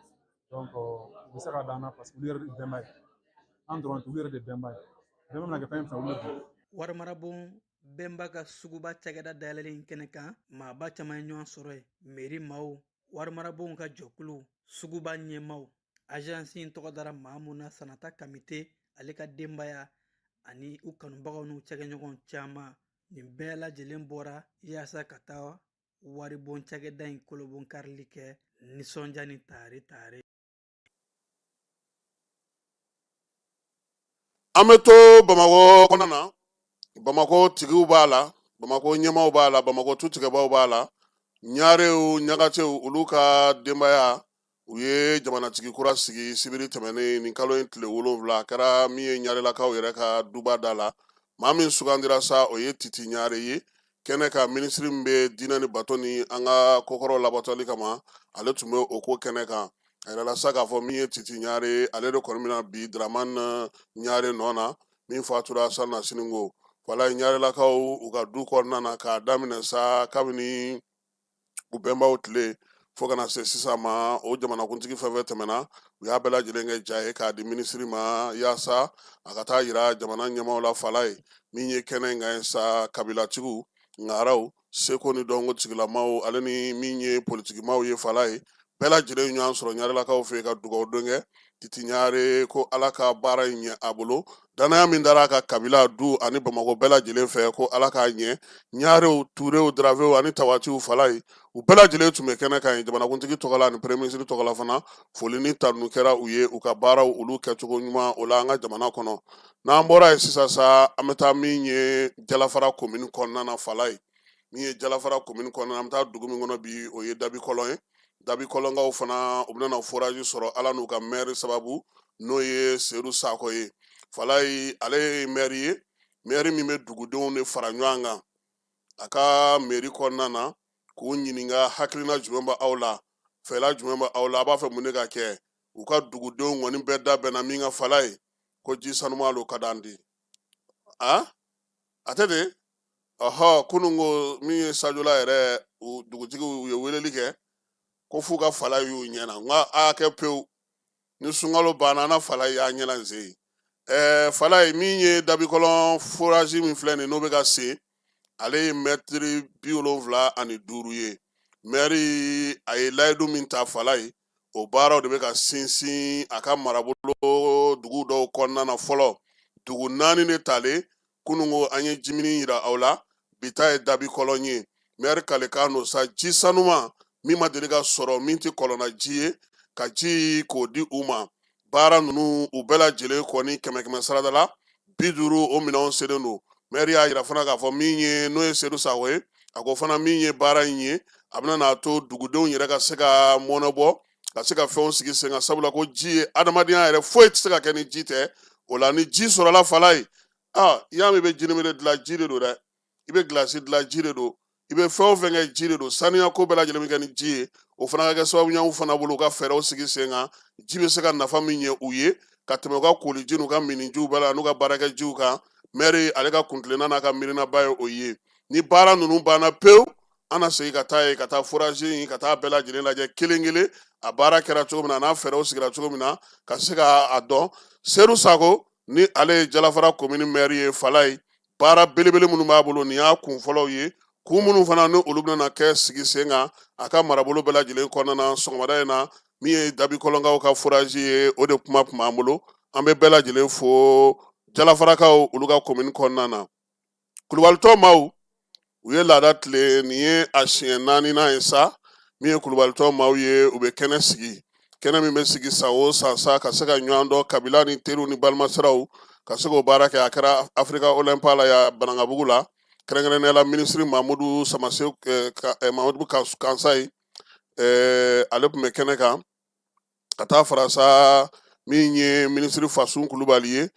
Speaker 7: donc u bɛ se ka d'an na parce que olu yɛrɛ de bɛnba ye an dɔrɔn tɛ olu yɛrɛ de bɛnba ye bɛnba bɛna kɛ fɛn fɛn olu de don.
Speaker 5: Warimarabon bɛnba ka suguba cakɛda dayɛlɛlen kɛnɛ kan maaba caman ye ɲɔgɔn sɔrɔ ye mairie maaw warimarabonw ka jɛkulu suguba ɲɛmaaw agence in tɔgɔ dara maa mun na sanata kamite ale ka denbaya ani u kanubagaw n'u cɛkɛɲɔgɔn caman nin bɛɛ lajɛlen bɔra yaasa ka taa waribon cakɛda in kolobon karili kɛ nisɔndiya ni taare.
Speaker 1: An bɛ to Bamakɔ kɔnɔna na Bamakɔ tigiw b'a la Bamakɔ ɲɛmaaw b'a la Bamakɔ tutigɛbaw b'a la ɲaarew ɲagatew olu ka denbaya u ye jamanatigi kura sigi sibiri tɛmɛnen nin kalo in tile 7 a kɛra min ye ɲarelakaw yɛrɛ ka duba da la maa min sugandira sa o ye Titi Ɲare ye kɛnɛ ka minisiri min bɛ diinɛ ni bato ni an ka kokɔrɔ labatɔli kama ale tun bɛ o ko kɛnɛ kan a yɛrɛla sa k'a fɔ min ye Titi Ɲare ale de kɔni bɛna bi Dramane Ɲare nɔ na min fatura sanna siniko wala ɲarelakaw u ka du kɔnɔna na k'a daminɛ sa kabini u bɛnbaw tile fo kana se sisan ma o jamanakuntigi fɛn fɛn tɛmɛna u y'a bɛɛ lajɛlen kɛ ja ye k'a di minisiri ma yaasa a ka taa yira jamana ɲɛmaaw la fala ye min ye kɛnɛ in kan sa kabilatigiw ngaraw seko ni dɔnko tigilamaw ale ni min ye politikimaw ye fala ye bɛɛ lajɛlen ɲɔgɔn sɔrɔ ɲarelakaw fɛ ka dugawu don kɛ titi ɲare ko ala ka baara in ɲɛ a bolo danaya min dara a ka kabila du ani bamakɔ bɛɛ lajɛlen fɛ ko ala k'a ɲɛ ɲarew turew dravew ani tawatiw falayi u bɛɛ lajɛlen tun bɛ kɛnɛ kan ye jamanakuntigi tɔgɔla ani premier ministre tɔgɔla fana foli ni tanu kɛra u ye u ka baaraw olu kɛcogo ɲuman o la an ka jamana kɔnɔ n'an bɔra ye sisan sa an bɛ taa min ye jalafara komini kɔnɔna na fala ye min ye jalafara komini kɔnɔna an bɛ taa dugu min kɔnɔ bi o ye dabi kɔlɔn ye dabi kɔlɔnkaw fana u bɛna foraji sɔrɔ ala n'u ka maire sababu n'o ye seru sako ye fala ye ale ye maire ye maire min bɛ dugudenw de fara ɲɔgɔn kan a ka mairie kɔnɔna na k'u ɲininka hakilina jumɛn bɛ aw la fɛla jumɛn bɛ aw la a b'a fɛ mun de ka kɛ u ka dugudenw kɔni bɛɛ da bɛnna min ka fala ye ko ji sanuman lo ka d'an di a tɛ de kunun ko min ye sajola yɛrɛ dugutigiw ye weleli kɛ ko f'u ka fala y'u ɲɛna nka a kɛ pewu ni sunkalo banna an na fala y'a ɲɛna n se fala ye min ye dabikɔlɔn forage min filɛ nin n'o bɛ ka se ale ye mɛtiri 75 ye maire a ye layidu min ta fala ye o baaraw de bɛ ka sinsin a ka marabolo dugu dɔw kɔnɔna na fɔlɔ dugu 4 de talen kunun ko an ye jimini yira aw la bi ta ye dabikɔlɔn ye maire kalekan n'o sa ji sanuma min ma deli ka sɔrɔ min tɛ kɔlɔnna ji ye ka ji k'o di u ma baara ninnu u bɛɛ lajɛlen kɔni 100 sarada la 50 o minɛnw selen don maire y'a yira fana k'a fɔ min ye n'o ye sedu sago ye a ko fana min ye baara in ye a bɛna n'a to dugudenw yɛrɛ ka se ka mɔnɛ bɔ ka se ka fɛnw sigi sen kan sabula ko ji ye adamadenya yɛrɛ foyi tɛ se ka kɛ ni ji tɛ o la ni ji sɔrɔla fala ye i y'a mɛn i bɛ jinɛmere dilan ji de don dɛ i bɛ gilasi dilan ji de don i bɛ fɛn o fɛn kɛ ji de don saniya ko bɛɛ lajɛlen bɛ kɛ ni ji ye o fana ka kɛ sababu ɲanw fana bolo u ka fɛɛrɛw sigi sen kan ji bɛ se ka nafa min ɲɛ u ye ka tɛmɛ u ka koliji n'u ka minijiw bɛɛ la n'u ka baarakɛjiw kan maire ale ka kuntilenna n'a ka miirinaba ye o ye ni baara ninnu banna pewu an na segin ka taa ye ka taa forage in ka taa bɛɛ lajɛlen lajɛ kelen kelen a baara kɛra cogo min na a n'a fɛɛrɛw sigira cogo min na ka se k'a dɔn seru sako ni ale ye jalafara komini maire ye fala ye baara belebele minnu b'a bolo nin y'a kun fɔlɔw ye kun minnu fana ni olu bɛna kɛ sigi sen kan a ka marabolo bɛɛ lajɛlen kɔnɔna na sɔgɔmada in na min ye dabikɔlɔnkaw ka forage ye o de kuma tun b'an bolo an bɛ bɛɛ lajɛlen fo jalafarakaw olu ka komini kɔnɔna na kulubalitɔ maaw u ye laada tile nin ye a siɲɛ 4nan ye sa min ye kulubalitɔ maaw ye u bɛ kɛnɛ sigi kɛnɛ min bɛ sigi san o san sa ka se ka ɲɔgɔn dɔn kabila ni teriw ni balimasiraw ka se k'o baara kɛ a kɛra afirika olympique la ya banangabugu la kɛrɛnkɛrɛnnenya la minisiri mamudu samasew mamudu kansa ye ale tun bɛ kɛnɛ kan ka taa farasa min ye minisiri fasun kulubali ye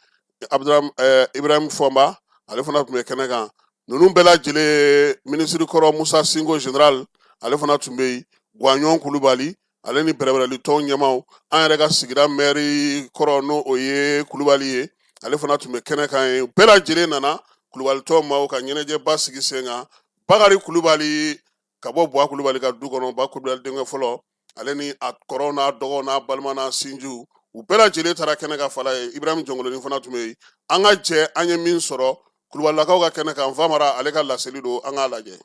Speaker 1: ibrahim fɔnba ale fana tun bɛ kɛnɛ kan ninnu bɛɛ lajɛlen minisiri kɔrɔ musa singo general ale fana tun bɛ yen guanɲɔn kulubali ale ni bɛrɛbɛrɛli tɔn ɲɛmaw an yɛrɛ ka sigida maire kɔrɔ n'o o ye kulubali ye ale fana tun bɛ kɛnɛ kan ye bɛɛ lajɛlen nana kulubalitɔ maaw ka ɲɛnajɛba sigi sen kan bakari kulubali ka bɔ buwa kulubali ka du kɔnɔ ba kulubali denkɛ fɔlɔ ale ni a kɔrɔw n'a dɔgɔw n'a balima n'a sinjiw u bɛɛ lajɛlen taara kɛnɛ kan fala ye ibrahim jɔnkolonin fana tun bɛ yen an ka jɛ an ye min sɔrɔ kulubalilakaw ka kɛnɛ kan famara ale ka laseli don an k'a lajɛ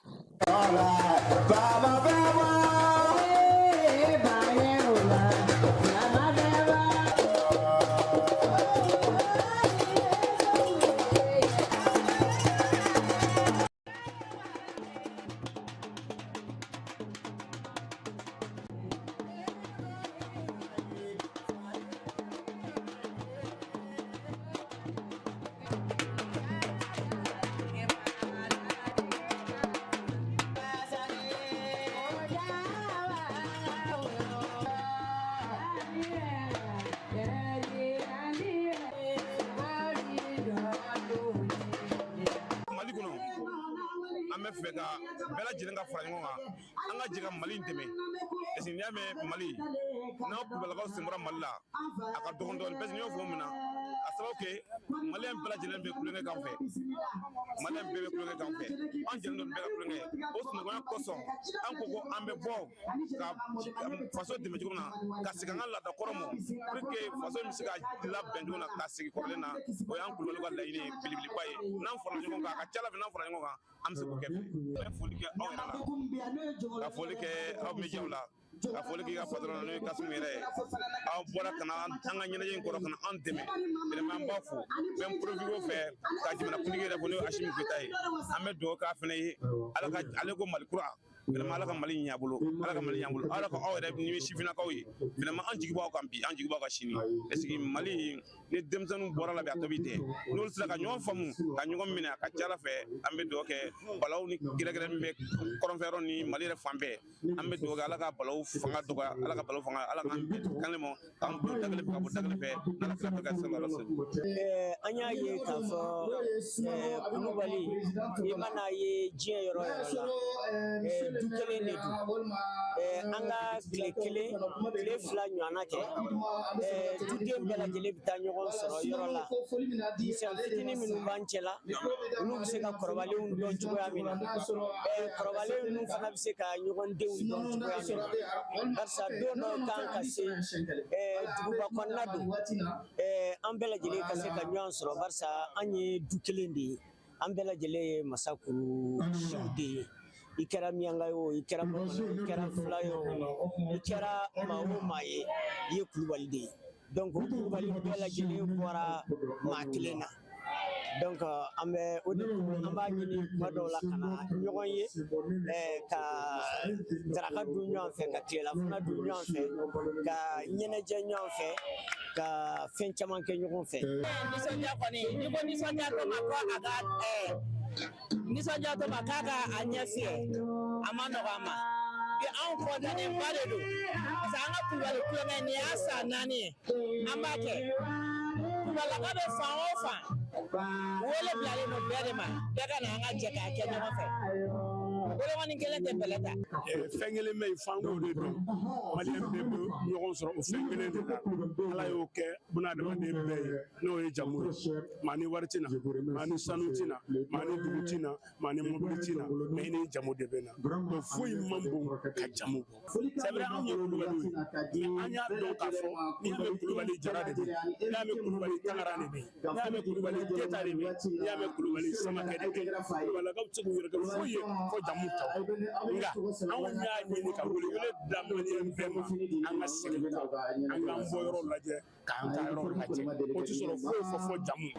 Speaker 8: fɛ ka bɛɛ lajɛlen ka fara ɲɔgɔn kan an ka jɛ ka Mali dɛmɛ parce que n'i y'a mɛn Mali n'an kulubalakaw sen bɔra Mali la a ka dɔgɔn dɔɔnin parce que n y'o fɔ min na a sababu kɛ Maliyɛn bɛɛ lajɛlen bɛ kulonkɛ k'an fɛ Maliyɛn bɛɛ bɛ kulonkɛ k'an fɛ an jɛlen don bɛɛ ka kulonkɛ o sinankunya kosɔn an ko ko an bɛ bɔ ka faso dɛmɛ cogo min na ka segin an ka laada kɔrɔ ma pour que faso in bɛ se ka labɛn cogo min na ka segin kɔrɔlen na o y'an kulubaliw ka laɲini ye belebeleba ye n'an farala ɲɔgɔn kan a ka ca Ala fɛ n'an farala ɲɔgɔn kan an bɛ se k'o kɛ n bɛ foli kɛ aw yɛrɛ la ka foli kɛ aw médiaw la ka foli k'i ka patron n'o ye Kasimu yɛrɛ ye aw bɔra ka na an ka ɲɛnajɛ in kɔrɔ ka na an dɛmɛ vraiment an b'a fo n bɛ n profiter o fɛ ka jamanakuntigi yɛrɛ fo n'o ye Asimi Goyita ye an bɛ dugawu k'a fɛnɛ ye ale ko Mali kura vraiment Ala ka Mali ɲɛ a bolo Ala ka Mali ɲɛ a bolo Ala ka aw yɛrɛ ni ye sifinnakaw ye vraiment an jigi b'aw kan bi an jigi b'aw kan sini est ce que Mali ni denmisɛnninw bɔra la bi a tɔ bi tɛ n'olu sera ka ɲɔgɔn faamu ka ɲɔgɔn minɛ a ka ca Ala fɛ an bɛ dugawu kɛ balaw ni gɛrɛgɛrɛ min bɛ kɔrɔnfɛyɔrɔ ni Mali yɛrɛ fan bɛɛ an bɛ dugawu kɛ Ala ka balaw fanga dɔgɔya Ala ka balaw fanga Ala k'an bɛn kanle ma k'an don da kelen fɛ ka bɔ da kelen fɛ n'Ala fɛ ka sallallahu alaihi wasallam
Speaker 9: an y'a ye k'a fɔ Kulubali i mana ye diɲɛ yɔrɔ yɔrɔ la du kelen de don an ka tile kelen tile fila ɲɔgɔnna kɛ duden bɛɛ lajɛlen bɛ taa ɲɔgɔn sɔrɔ yɔrɔ la misɛn fitinin minnu b'an cɛla olu bɛ se ka kɔrɔbalenw dɔn cogoya min na kɔrɔbalen ninnu fana bɛ se ka ɲɔgɔn denw dɔn cogoya min na barisa don dɔ kan ka se duguba kɔnɔna don an bɛɛ lajɛlen ka se ka ɲɔgɔn sɔrɔ barisa an ye du kelen de ye an bɛɛ lajɛlen ye masakuru siw de ye i kɛra miyanka ye o i kɛra i kɛra fila ye o i kɛra maa o maa ye i ye Kulubali de ye donc Kulubali bɛɛ lajɛlen bɔra maa kelen na donc an bɛ o de an b'a ɲini kuma dɔw la ka na ɲɔgɔn ye ka daraka dun ɲɔgɔn fɛ ka tilelafana dun ɲɔgɔn fɛ ka ɲɛnajɛ ɲɔgɔn fɛ ka fɛn caman kɛ ɲɔgɔn fɛ. Nisɔndiya kɔni ni ko nisɔndiya to ma ko a ka nisɔndiya to ma k'a ka a ɲɛ fiyɛ a ma nɔgɔ a ma bi anw kɔntanenba de don parce que an ka Kulubali kulonkɛ nin y'a san 4 ye an b'a kɛ Kulubalilaka bɛ fan o fan wele bilalen don bɛɛ de ma bɛɛ ka na an ka jɛ k'a kɛ ɲɔgɔn fɛ wolomani kelen tɛ bɛlɛ ta
Speaker 10: fɛn kelen bɛ yen f'an k'o de dɔn maliyɛn bɛɛ bɛ ɲɔgɔn sɔrɔ o fɛn kelen de la Ala y'o kɛ bunadamaden bɛɛ ye n'o ye jamu ye maa ni wari tina maa ni sanu tina maa ni dugu tina maa ni mobili tina mais i ni jamu de bɛ na donc foyi man bon ka jamu bɔ c'est vrai anw ye Kulubaliw ye mais an y'a dɔn k'a fɔ n'i y'a mɛn Kulubali Jara de bɛ yen n'i y'a mɛn Kulubali Tangara de bɛ yen n'i y'a mɛn Kulubali Keyita de bɛ yen n'i y'a mɛn Kulubali Samakɛ de bɛ yen Kulubalilakaw tɛ se k'u yɛrɛ kɛ foyi ye fo jamu nka anw y'a ɲini ka wele da maliyɛn bɛɛ ma an ka segin kɔ an k'an bɔ yɔrɔ lajɛ k'an ta yɔrɔ lajɛ o tɛ sɔrɔ foyi fɔ jamu.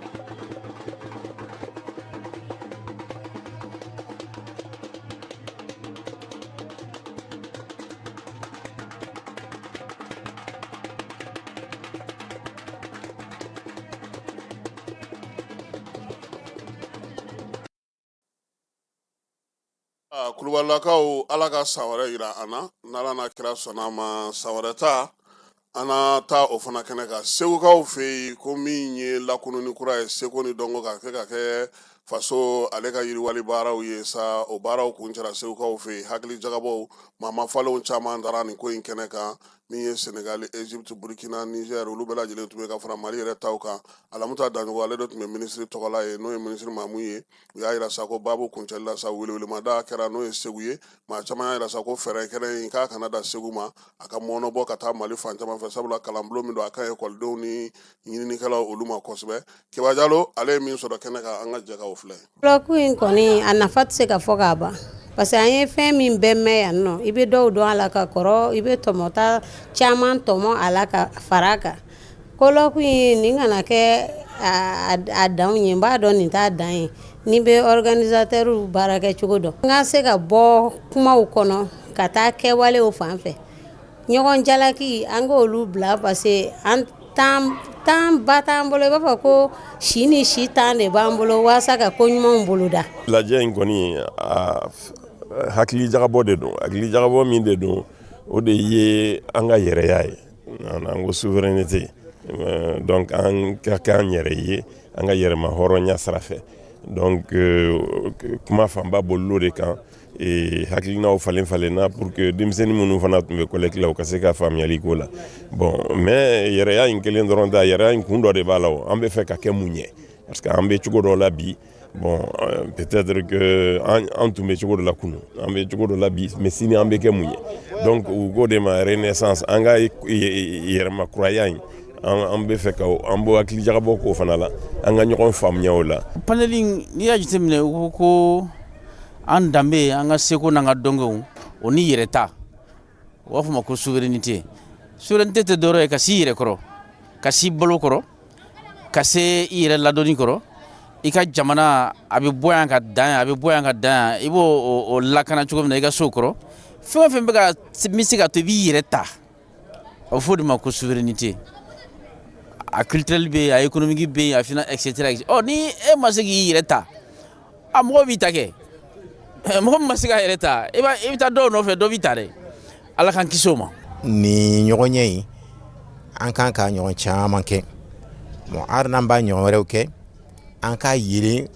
Speaker 1: Kulubalilakaw Ala ka san wɛrɛ yira an na n'Ala n'a kira sɔnna ma san wɛrɛ ta an na taa o fana kɛnɛ kan Segukaw fɛ yen ko min ye lakununi kura ye seko ni dɔnko ka kɛ ka kɛ faso ale ka yiriwali baaraw ye sa o baaraw kun cɛla Segukaw fɛ yen hakili jagabɔw maa falenw caman dara nin ko in kɛnɛ kan min ye Senegal, Egypte, Burkina, Niger olu bɛɛ lajɛlen tun bɛ ka fara Mali yɛrɛ taw kan Alamuta Danjogo ale de tun bɛ minisiri tɔgɔla ye n'o ye minisiri Mamu ye u y'a jira sa ko baabu kuncɛli la sa welewelemada kɛra n'o ye Segu ye maa caman y'a jira sa ko fɛɛrɛ kɛnɛ in k'a kana da Segu ma a ka mɔɔnɔbɔ ka taa Mali fan caman fɛ sabula kalanbulon min don a ka ekɔlidenw ni ɲininikɛlaw olu ma kosɛbɛ Keba Jalo ale ye min sɔrɔ kɛnɛ kan an ka jɛ k'o filɛ.
Speaker 11: Ko in kɔni a nafa tɛ se ka fɔ k'a ban parce que an ye fɛn min bɛɛ mɛn yan nɔ i bɛ dɔw dɔn a la ka kɔrɔ i bɛ tɔmɔta caman tɔmɔ a la ka fara a kan kolɔku in nin kana kɛ a danw ye n b'a dɔn nin t'a dan ye ni bɛ organisatɛriw baara kɛ cogo dɔn n ka se ka bɔ kumaw kɔnɔ ka taa kɛwalew fan fɛ ɲɔgɔn jalaki an k'olu bila parce que an tan ba t'an bolo i b'a fɔ ko si ni si tan de b'an bolo walasa ka ko ɲumanw boloda.
Speaker 12: Lajɛ in kɔni hakili jagabɔ de don hakili jagabɔ min de don o de ye an ka yɛrɛya ye an ko souveraineté donc an ka kɛ an yɛrɛ ye an ka yɛrɛma hɔrɔnya sira fɛ donc kuma fanba bolilo de kan hakilinaw falen-falenna pour que denmisɛnnin minnu fana tun bɛ collecte la u ka se ka faamuyali k'o la bon mais yɛrɛya in kelen dɔrɔn tɛ yɛrɛya in kun dɔ de b'a la o an bɛ fɛ ka kɛ mun ye parce que an bɛ cogo dɔ la bi bon peut-être que an tun bɛ cogo dɔ la kunu an bɛ cogo dɔ la bi mais sini an bɛ kɛ mun ye donc u ko de ma renaissance an ka yɛrɛma kuraya in an bɛ fɛ ka an bɔ hakili jagabɔ k'o fana la an ka ɲɔgɔn faamuya o la.
Speaker 13: Panel n'i y'a jateminɛ u ko an danbe an ka seko n'an ka dɔnko o ni yɛrɛ ta u b'a fɔ ma ko souveraineté souveraineté tɛ dɔwɛrɛ ye ka s'i yɛrɛ kɔrɔ ka s'i balo kɔrɔ ka se i yɛrɛ ladɔnni kɔrɔ i ka jamana a bɛ bɔ yan ka dan yan a bɛ bɔ yan ka dan yan i b'o o lakana cogo min na i ka so kɔrɔ fɛn o fɛn bɛ ka min se ka to i b'i yɛrɛ ta a bɛ fɔ o de ma ko souveraineté a culturel bɛ yen a économique bɛ yen a finance et cetera ni e ma se k'i yɛrɛ ta a mɔgɔ b'i ta kɛ mɔgɔ min ma se k'a yɛrɛ ta i bɛ taa dɔw nɔfɛ dɔ b'i ta dɛ ala k'an kisi o ma.
Speaker 14: Ni ɲɔgɔn ɲɛ in an kan ka ɲɔgɔn caman kɛ hali n'an b'a ɲɔgɔn wɛrɛw kɛ an ka yelen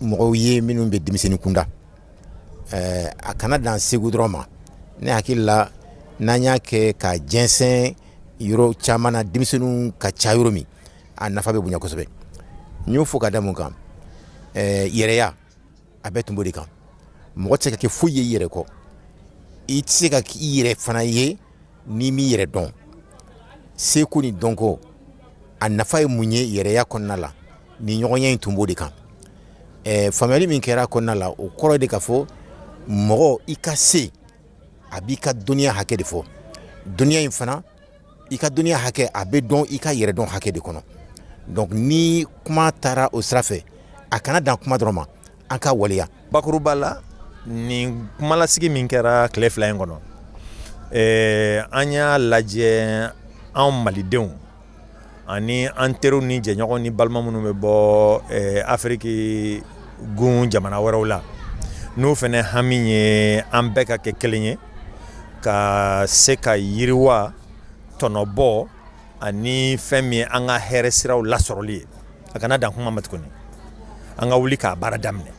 Speaker 14: mɔgɔw ye minnu bɛ denmisɛnnin kunda a kana dan segu dɔrɔn ma ne hakili la n'an y'a kɛ ka jɛnsɛn yɔrɔ caman na denmisɛnninw ka ca yɔrɔ min a nafa bɛ bonya kosɛbɛ n y'o fɔ ka da mun kan yɛrɛya a bɛɛ tun b'o de kan mɔgɔ tɛ se ka kɛ foyi ye i yɛrɛ kɔ i tɛ se ka k'i yɛrɛ fana ye n'i m'i yɛrɛ dɔn seko ni dɔnko a nafa ye mun ye yɛrɛya kɔnɔna la ni ɲɔgɔnya in tun b'o de kan faamuyali min kɛra kɔnɔna la o kɔrɔ de ka fɔ mɔgɔ i ka se a b'i ka dɔnniya hakɛ de fɔ dɔnniya in fana i ka dɔnniya hakɛ a bɛ dɔn i ka yɛrɛ dɔn hakɛ de kɔnɔ donc ni kuma taara o sira fɛ a kana dan kuma dɔrɔn ma an ka waleya.
Speaker 15: bakuruba la nin kumalasigi min kɛra tile fila in kɔnɔ an y'a lajɛ anw malidenw ani an teriw ni jɛɲɔgɔn ni balima minnu bɛ bɔ afiriki gun jamana wɛrɛw la n'u fana hami ye an bɛɛ ka kɛ kelen ye ka se ka yiriwa tɔnɔbɔ ani fɛn min ye an ka hɛrɛ siraw lasɔrɔli ye a kana dan kuma ma tuguni an ka wuli k'a baara daminɛ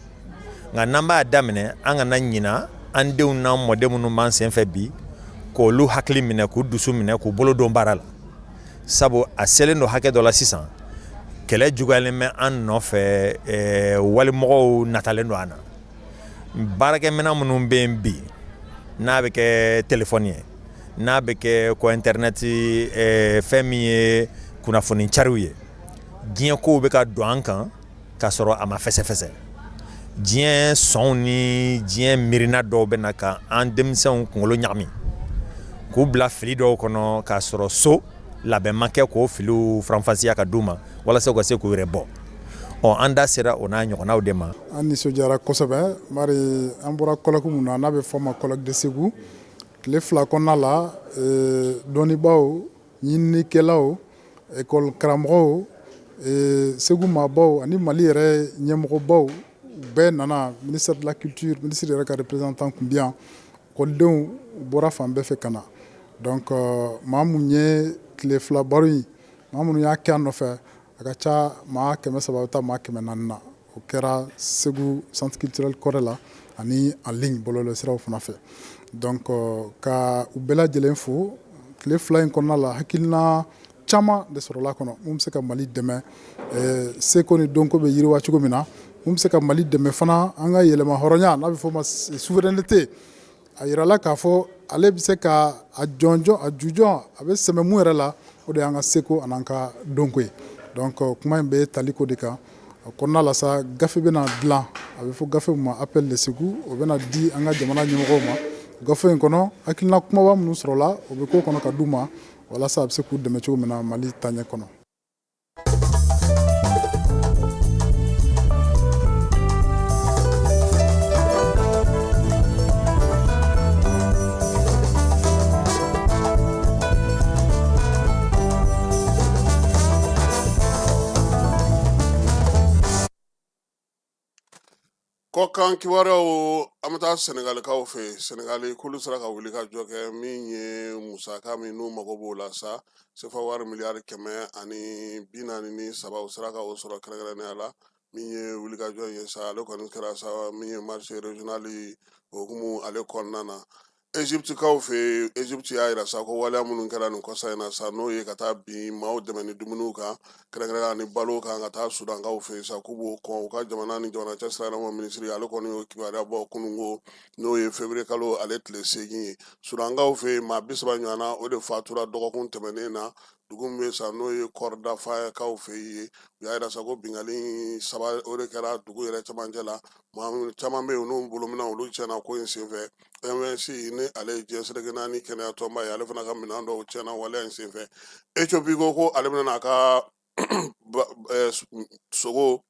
Speaker 15: nka n'an b'a daminɛ an kana ɲina an denw n'an mɔden minnu b'an senfɛ bi k'olu hakili minɛ k'u dusu minɛ k'u bolo don baara la sabu a selen don hakɛ dɔ la sisan kɛlɛ juguyalen bɛ an nɔfɛ walimɔgɔw natalen don an na baarakɛminɛn minnu bɛ yen bi n'a bɛ kɛ telefɔni ye n'a bɛ kɛ ko internet fɛn min ye kunnafoni cariw ye diɲɛ kow bɛ ka don an kan k'a sɔrɔ a ma fɛsɛfɛsɛ diɲɛ sɔnw ni diɲɛ miirina dɔw bɛ na ka an denmisɛnw kunkolo ɲagami k'u bila fili dɔw kɔnɔ k'a sɔrɔ so labɛn ma kɛ k'o filiw faranfasiya ka d'u ma walasa u ka se k'u yɛrɛ bɔ an da sera o n'a ɲɔgɔnnaw de ma.
Speaker 2: An nisɔndiyara kosɛbɛ bari an bɔra colloque mun na n'a bɛ fɔ ma colloque de Segu tile fila kɔnɔna la dɔnnibaaw ɲininikɛlaw école karamɔgɔw Segu maabaw ani Mali yɛrɛ ɲɛmɔgɔbaw bɛɛ nana ministre de la culture ministre yɛrɛ ka représentant tun bɛ yan ekɔlidenw bɔra fan bɛɛ fɛ ka na donc maa mun ye tile fila baro in maa minnu y'a kɛ an nɔfɛ a ka ca maa 300 bɛ taa maa 400 na o kɛra Segu centre culturel kɔrɛ la ani en ligne bɔlɔlɔsiraw fana fɛ donc ka u bɛɛ lajɛlen fo tile fila in kɔnɔna la hakilina caman de sɔrɔla kɔnɔ mun bɛ se ka Mali dɛmɛ seko ni dɔnko bɛ yiriwa cogo min na mun bɛ se ka Mali dɛmɛ fana an ka yɛlɛma hɔrɔnya n'a bɛ fɔ o ma souveraineté a yirala k'a fɔ ale bɛ se ka a jɔnjɔn a jujɔn a bɛ sɛmɛ mun yɛrɛ la o de y'an ka seko an'an ka dɔnko ye donc kuma in bɛ tali ko de kan o kɔnɔna la sa gafe bɛna dilan a bɛ fɔ gafe min ma appel de Segu o bɛna di an ka jamana ɲɛmɔgɔw ma gafe in kɔnɔ hakilina kumaba minnu sɔrɔla o bɛ k'o kɔnɔ ka d'u ma walasa a bɛ se k'u dɛmɛ cogo min na Mali taɲɛ kɔnɔ.
Speaker 1: Kɔkan kibaruyaw an bɛ taa Senegalikaw fɛ Senegali k'olu sera ka wuli ka jɔ kɛ min ye musaka min n'u mago b'o la sa CFA wari miliyari 143 u sera ka o sɔrɔ kɛrɛnkɛrɛnnenya la min ye wulikajɔ in ye sa ale kɔni kɛra sa min ye marché régional hukumu ale kɔnɔna na Egyptekaw fɛ Egypte y'a jira sa ko waleya minnu kɛra nin kɔsa in na sa n'o ye ka taa bin maaw dɛmɛ ni dumuniw kan kɛrɛnkɛrɛnnenya ni balo kan ka taa Sudankaw fɛ sa k'u b'o kɔn u ka jamana ni jamana cɛsirilamɔ minisiri ale kɔni y'o kibaruya bɔ kunungo n'o ye février kalo ale tile 8 ye Sudankaw fɛ maa 30 ɲɔgɔnna o de fatura dɔgɔkun tɛmɛnen na dugu min bɛ sa n'o ye kɔridafakaw fɛ yen u y'a yira sa ko bingali saba o de kɛra dugu yɛrɛ cɛmancɛ la maa caman bɛ yen n'u bolomina olu tiɲɛna ko in senfɛ MNC ni ale ye diɲɛseleke naani kɛnɛya tɔnba ye ale fana ka minɛn dɔw tiɲɛna waleya in senfɛ Ethiopie ko ale bɛna n'a ka sogo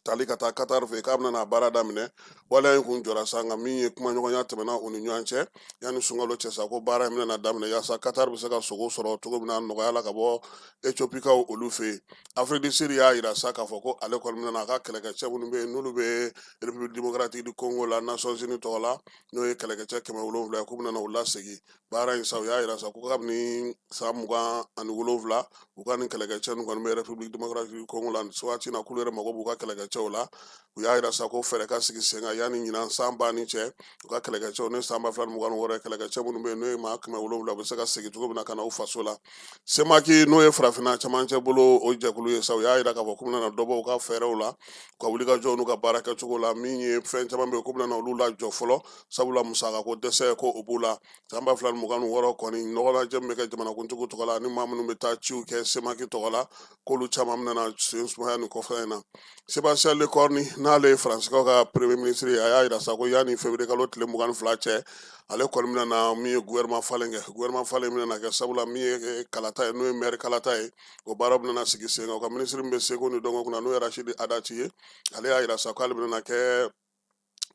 Speaker 1: tali ka taa Qatar fɛ k'a bɛna n'a baara daminɛ waleya in kun jɔra sa nka min ye kumaɲɔgɔnya tɛmɛna u ni ɲɔgɔn cɛ yanni sunkalo cɛ sa ko baara in bɛna daminɛ yaasa Qatar bɛ se ka sogo sɔrɔ cogo min na nɔgɔya la ka bɔ Ethiopie kaw olu fɛ yen Afrique du Sud y'a yira sa k'a fɔ ko ale kɔni bɛna n'a ka kɛlɛkɛcɛ minnu bɛ yen n'olu bɛ République démocratique du Congo la Nations Unies tɔgɔ la n'o ye kɛlɛkɛcɛ 700 ye k'u bɛna u lasegin baara in sa u y'a yira sa ko kabini san 27 u ka nin kɛlɛkɛcɛ ninnu kɔni bɛ République démocratique du Congo la waati na k'olu yɛrɛ mago b'u ka kɛlɛkɛcɛw la u y'a yira sa ko fɛɛrɛ ka sigi sen kan yanni ɲinan san banni cɛ u ka kɛlɛkɛcɛw ni san 2026 kɛlɛkɛcɛ minnu bɛ yen n'o ye maa 700 u bɛ se ka segin cogo min na ka na u faso la Semaki n'o ye farafinna cɛmancɛ bolo o jɛkulu ye sa u y'a yira k'a fɔ k'u bɛna dɔ bɔ u ka fɛɛrɛw la u ka wulikajɔw n'u ka baara kɛcogo la min ye fɛn caman bɛ yen k'u bɛna olu lajɔ fɔlɔ sabula musaka ko dɛsɛ ko o b'u la san 2026 kɔni nɔgɔlajɛ min bɛ kɛ jamanakuntigi tɔgɔ la ani maa minnu bɛ taa ciw kɛ Semaki tɔgɔ la k'olu caman bɛna sen sumaya nin kɔfɛ in na Sébastien Lecornu n'ale ye Faransikɛw ka premier ministre ye a y'a yira sa ko yanni février kalo tile 22 cɛ ale kɔni bɛna na min ye gouvernement falen kɛ gouvernement falen bɛna na kɛ sabula min ye kalata ye n'o ye maire kalata ye o baara bɛna na sigi sen kan o ka ministre min bɛ Segu ni Dɔngɔ kunna n'o ye Rachid Adati ye ale y'a yira sa k'ale bɛna na kɛ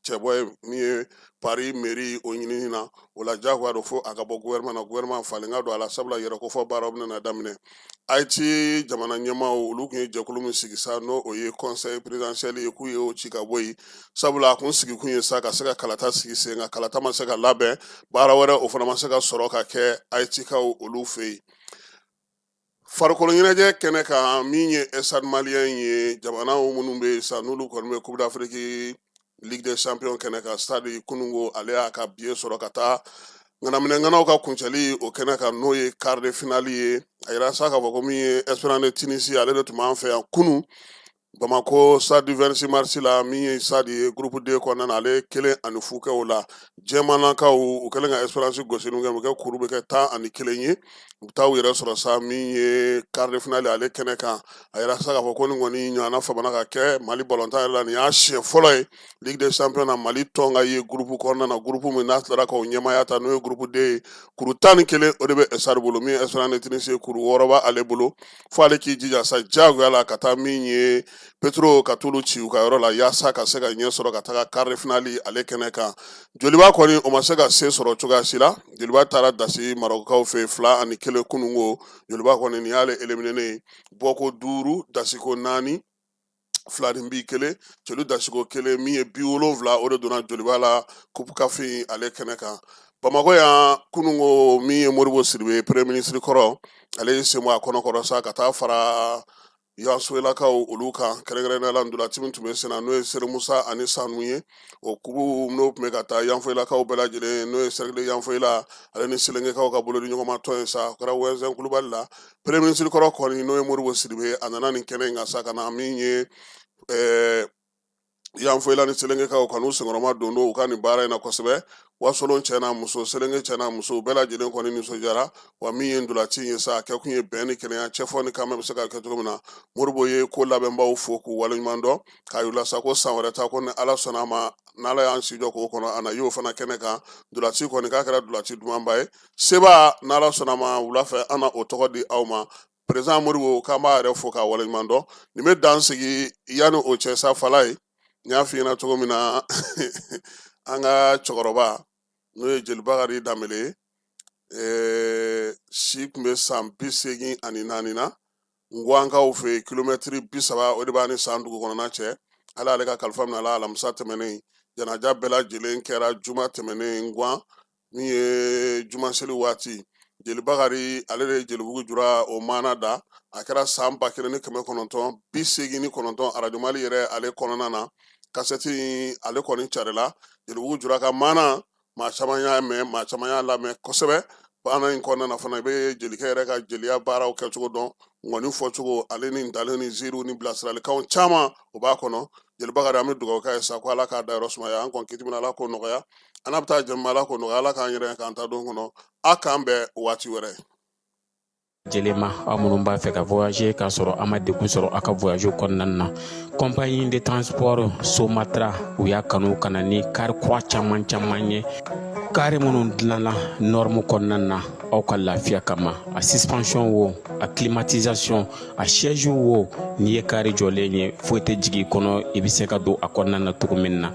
Speaker 1: cɛbɔ ye min ye Paris mairie o ɲinini na o la diyagoya don fo a ka bɔ gouvernement na gouvernement falen ka don a la sabula yɛrɛ ko fɔ baaraw bɛna na daminɛ Haïti jamana ɲɛmaaw olu kun ye jɛkulu min sigi sa n'o o ye conseil présidentiel ye k'u ye o ci ka bɔ yen sabula a kun sigi kun ye sa ka se ka kalata sigi sen kan kalata ma se ka labɛn baara wɛrɛ o fana ma se ka sɔrɔ ka kɛ Haïti kaw olu fɛ yen farikolo ɲɛnajɛ kɛnɛ kan min ye Stade Malien ye jamanaw minnu bɛ yen sa n'olu kɔni bɛ Coupe d'Afrique Ligue des Champions kɛnɛ kan stade kunungo ale y'a ka billet sɔrɔ ka taa ŋanaminɛŋanaw ka kuncɛli o kɛnɛ kan n'o ye quart de finale ye a yira sa k'a fɔ ko min ye Esperance de Tunisie ale de tun b'an fɛ yan kunun Bamako stade du 26 mars la min ye stade ye groupe D kɔnɔna na ale 1-0 kɛ o la jɛmanakaw u kɛlen ka Esperance gosini kɛ u kɛ kuru bɛ kɛ 11 ye u bɛ taa u yɛrɛ sɔrɔ sa min ye quart de finale ale kɛnɛ kan a yira sa k'a fɔ ko nin kɔni ɲɔgɔnna famana ka kɛ Mali balontan yɛrɛ la nin y'a siɲɛ fɔlɔ ye Ligue des Champions na Mali tɔn ka ye groupe kɔnɔna na groupe min n'a tilara k'o ɲɛmaaya ta n'o ye groupe D ye kuru 11 o de bɛ Stade bolo min ye Esperance de Tunisie kuru 6 b'ale bolo fo ale k'i jija sa diyagoya la ka taa min ye Petro ka t'olu ci u ka yɔrɔ la yaasa ka se ka ɲɛ sɔrɔ ka taga quart de finale ale kɛnɛ kan joliba kɔni o ma se ka se sɔrɔ cogoya si la joliba taara dasi Marɔkɛkaw fɛ 2-1 kunungo joliba kɔni nin y'ale éliminer ye bɔko 5 dasiko 4 2 1 joli dasiko 1 min ye 70 o de donna joliba la coupe kafin ale kɛnɛ kan Bamako yan kunungo min ye Modibo Sidibe premier ministre kɔrɔ ale ye sen bɔ a kɔnɔkɔrɔ sa ka taa fara Yansoyelakaw olu kan kɛrɛnkɛrɛnnenya la ndolanci min tun bɛ sen na n'o ye Sere Musa ani Sanu ye o kubu n'o tun bɛ ka taa Yanfoyelakaw bɛɛ lajɛlen n'o ye Cercle Yanfoyila ale ni Selengekaw ka bolodi ɲɔgɔnma tɔn ye sa o kɛra Wɛnzɛn Kulubali la premier ministre kɔrɔ kɔni n'o ye Modibo Sidibe a nana nin kɛnɛ in kan sa ka na min ye Yanfoyila ni Selengekaw ka n'u senkɔrɔma don u ka nin baara in na kosɛbɛ Wasolon cɛ n'a muso Selenge cɛ n'a muso bɛɛ lajɛlen kɔni nisɔndiyara wa min ye ndolanci ye sa a kɛ kun ye bɛn ni kɛnɛya cɛfɔ ni kanbɛn bɛ se ka kɛ cogo min na Modibo ye ko labɛnbaw fo k'u waleɲuman dɔn k'a yir'u la sa ko san wɛrɛ ta ko ni Ala sɔnna a ma n'Ala y'an si jɔ k'o kɔnɔ a na y'o fana kɛnɛ kan ndolanci kɔni k'a kɛra ndolanci dumanba ye seba n'Ala sɔnna a ma wula fɛ an na o tɔgɔ di aw ma président Modibo k'an b'a yɛrɛ fo k'a waleɲuman dɔn nin bɛ dan sigi yanni o cɛ sa fala ye n y'a f'i ɲɛna cogo min na an ka cɛkɔrɔba n'o ye Jelibagari Danbele si tun bɛ san 84 na Ngwankaw fɛ kilomɛtiri 30 o de b'a ni san dugu kɔnɔna cɛ ala ale ka kalifa minɛ ala alamisa tɛmɛnen janaja bɛɛ lajɛlen kɛra juma tɛmɛnen Ngwan min ye juma seli waati Jelibagari ale de ye Jelibugu jura o maana da a kɛra san 1989 Radio Mali yɛrɛ ale kɔnɔna na kasɛti ale kɔni carila Jelibugu jura ka maana maa caman y'a mɛn maa caman y'a lamɛn kosɛbɛ baana in kɔnɔna na fana i bɛ jelikɛ yɛrɛ ka jeliya baaraw kɛcogo dɔn ŋɔni fɔcogo ale ni ntalen ni ziiriw ni bilasiralikanw caman o b'a kɔnɔ Jelibagari an bɛ dugawu k'a ye sa ko ala k'a dayɔrɔ sumaya an kɔni kiti min ala k'o nɔgɔya an n'a bɛ taa jɛmu ala k'o nɔgɔya ala k'an yɛrɛ k'an ta don kɔnɔ a k'an bɛn waati wɛrɛ
Speaker 16: Jelema aw minnu b'a fɛ ka voyager k'a sɔrɔ a ma degun sɔrɔ a ka voyage kɔnɔna na compagnie de transport Somatra u y'a kanu ka na ni kari kura caman ye kari minnu dilanna norme kɔnɔna na aw ka lafiya kama a suspension wo a climatisation a siège wo n'i ye kari jɔlen ye foyi tɛ jigin kɔnɔ i bɛ se ka don a kɔnɔna na cogo min na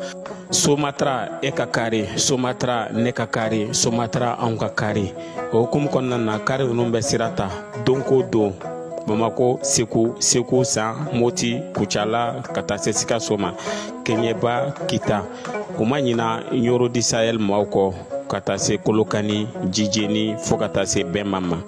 Speaker 16: Somatra e ka kari Somatra ne ka kari Somatra anw ka kari o hukumu kɔnɔna na kari ninnu bɛ sira ta don ko don Bamako Segu San Moti Kucala ka taa se Sikaso ma Keɲeba Kita u ma ɲina Yoro di Sahel maaw kɔ ka taa se Kolokani Jijeni fo ka taa se Bɛnma ma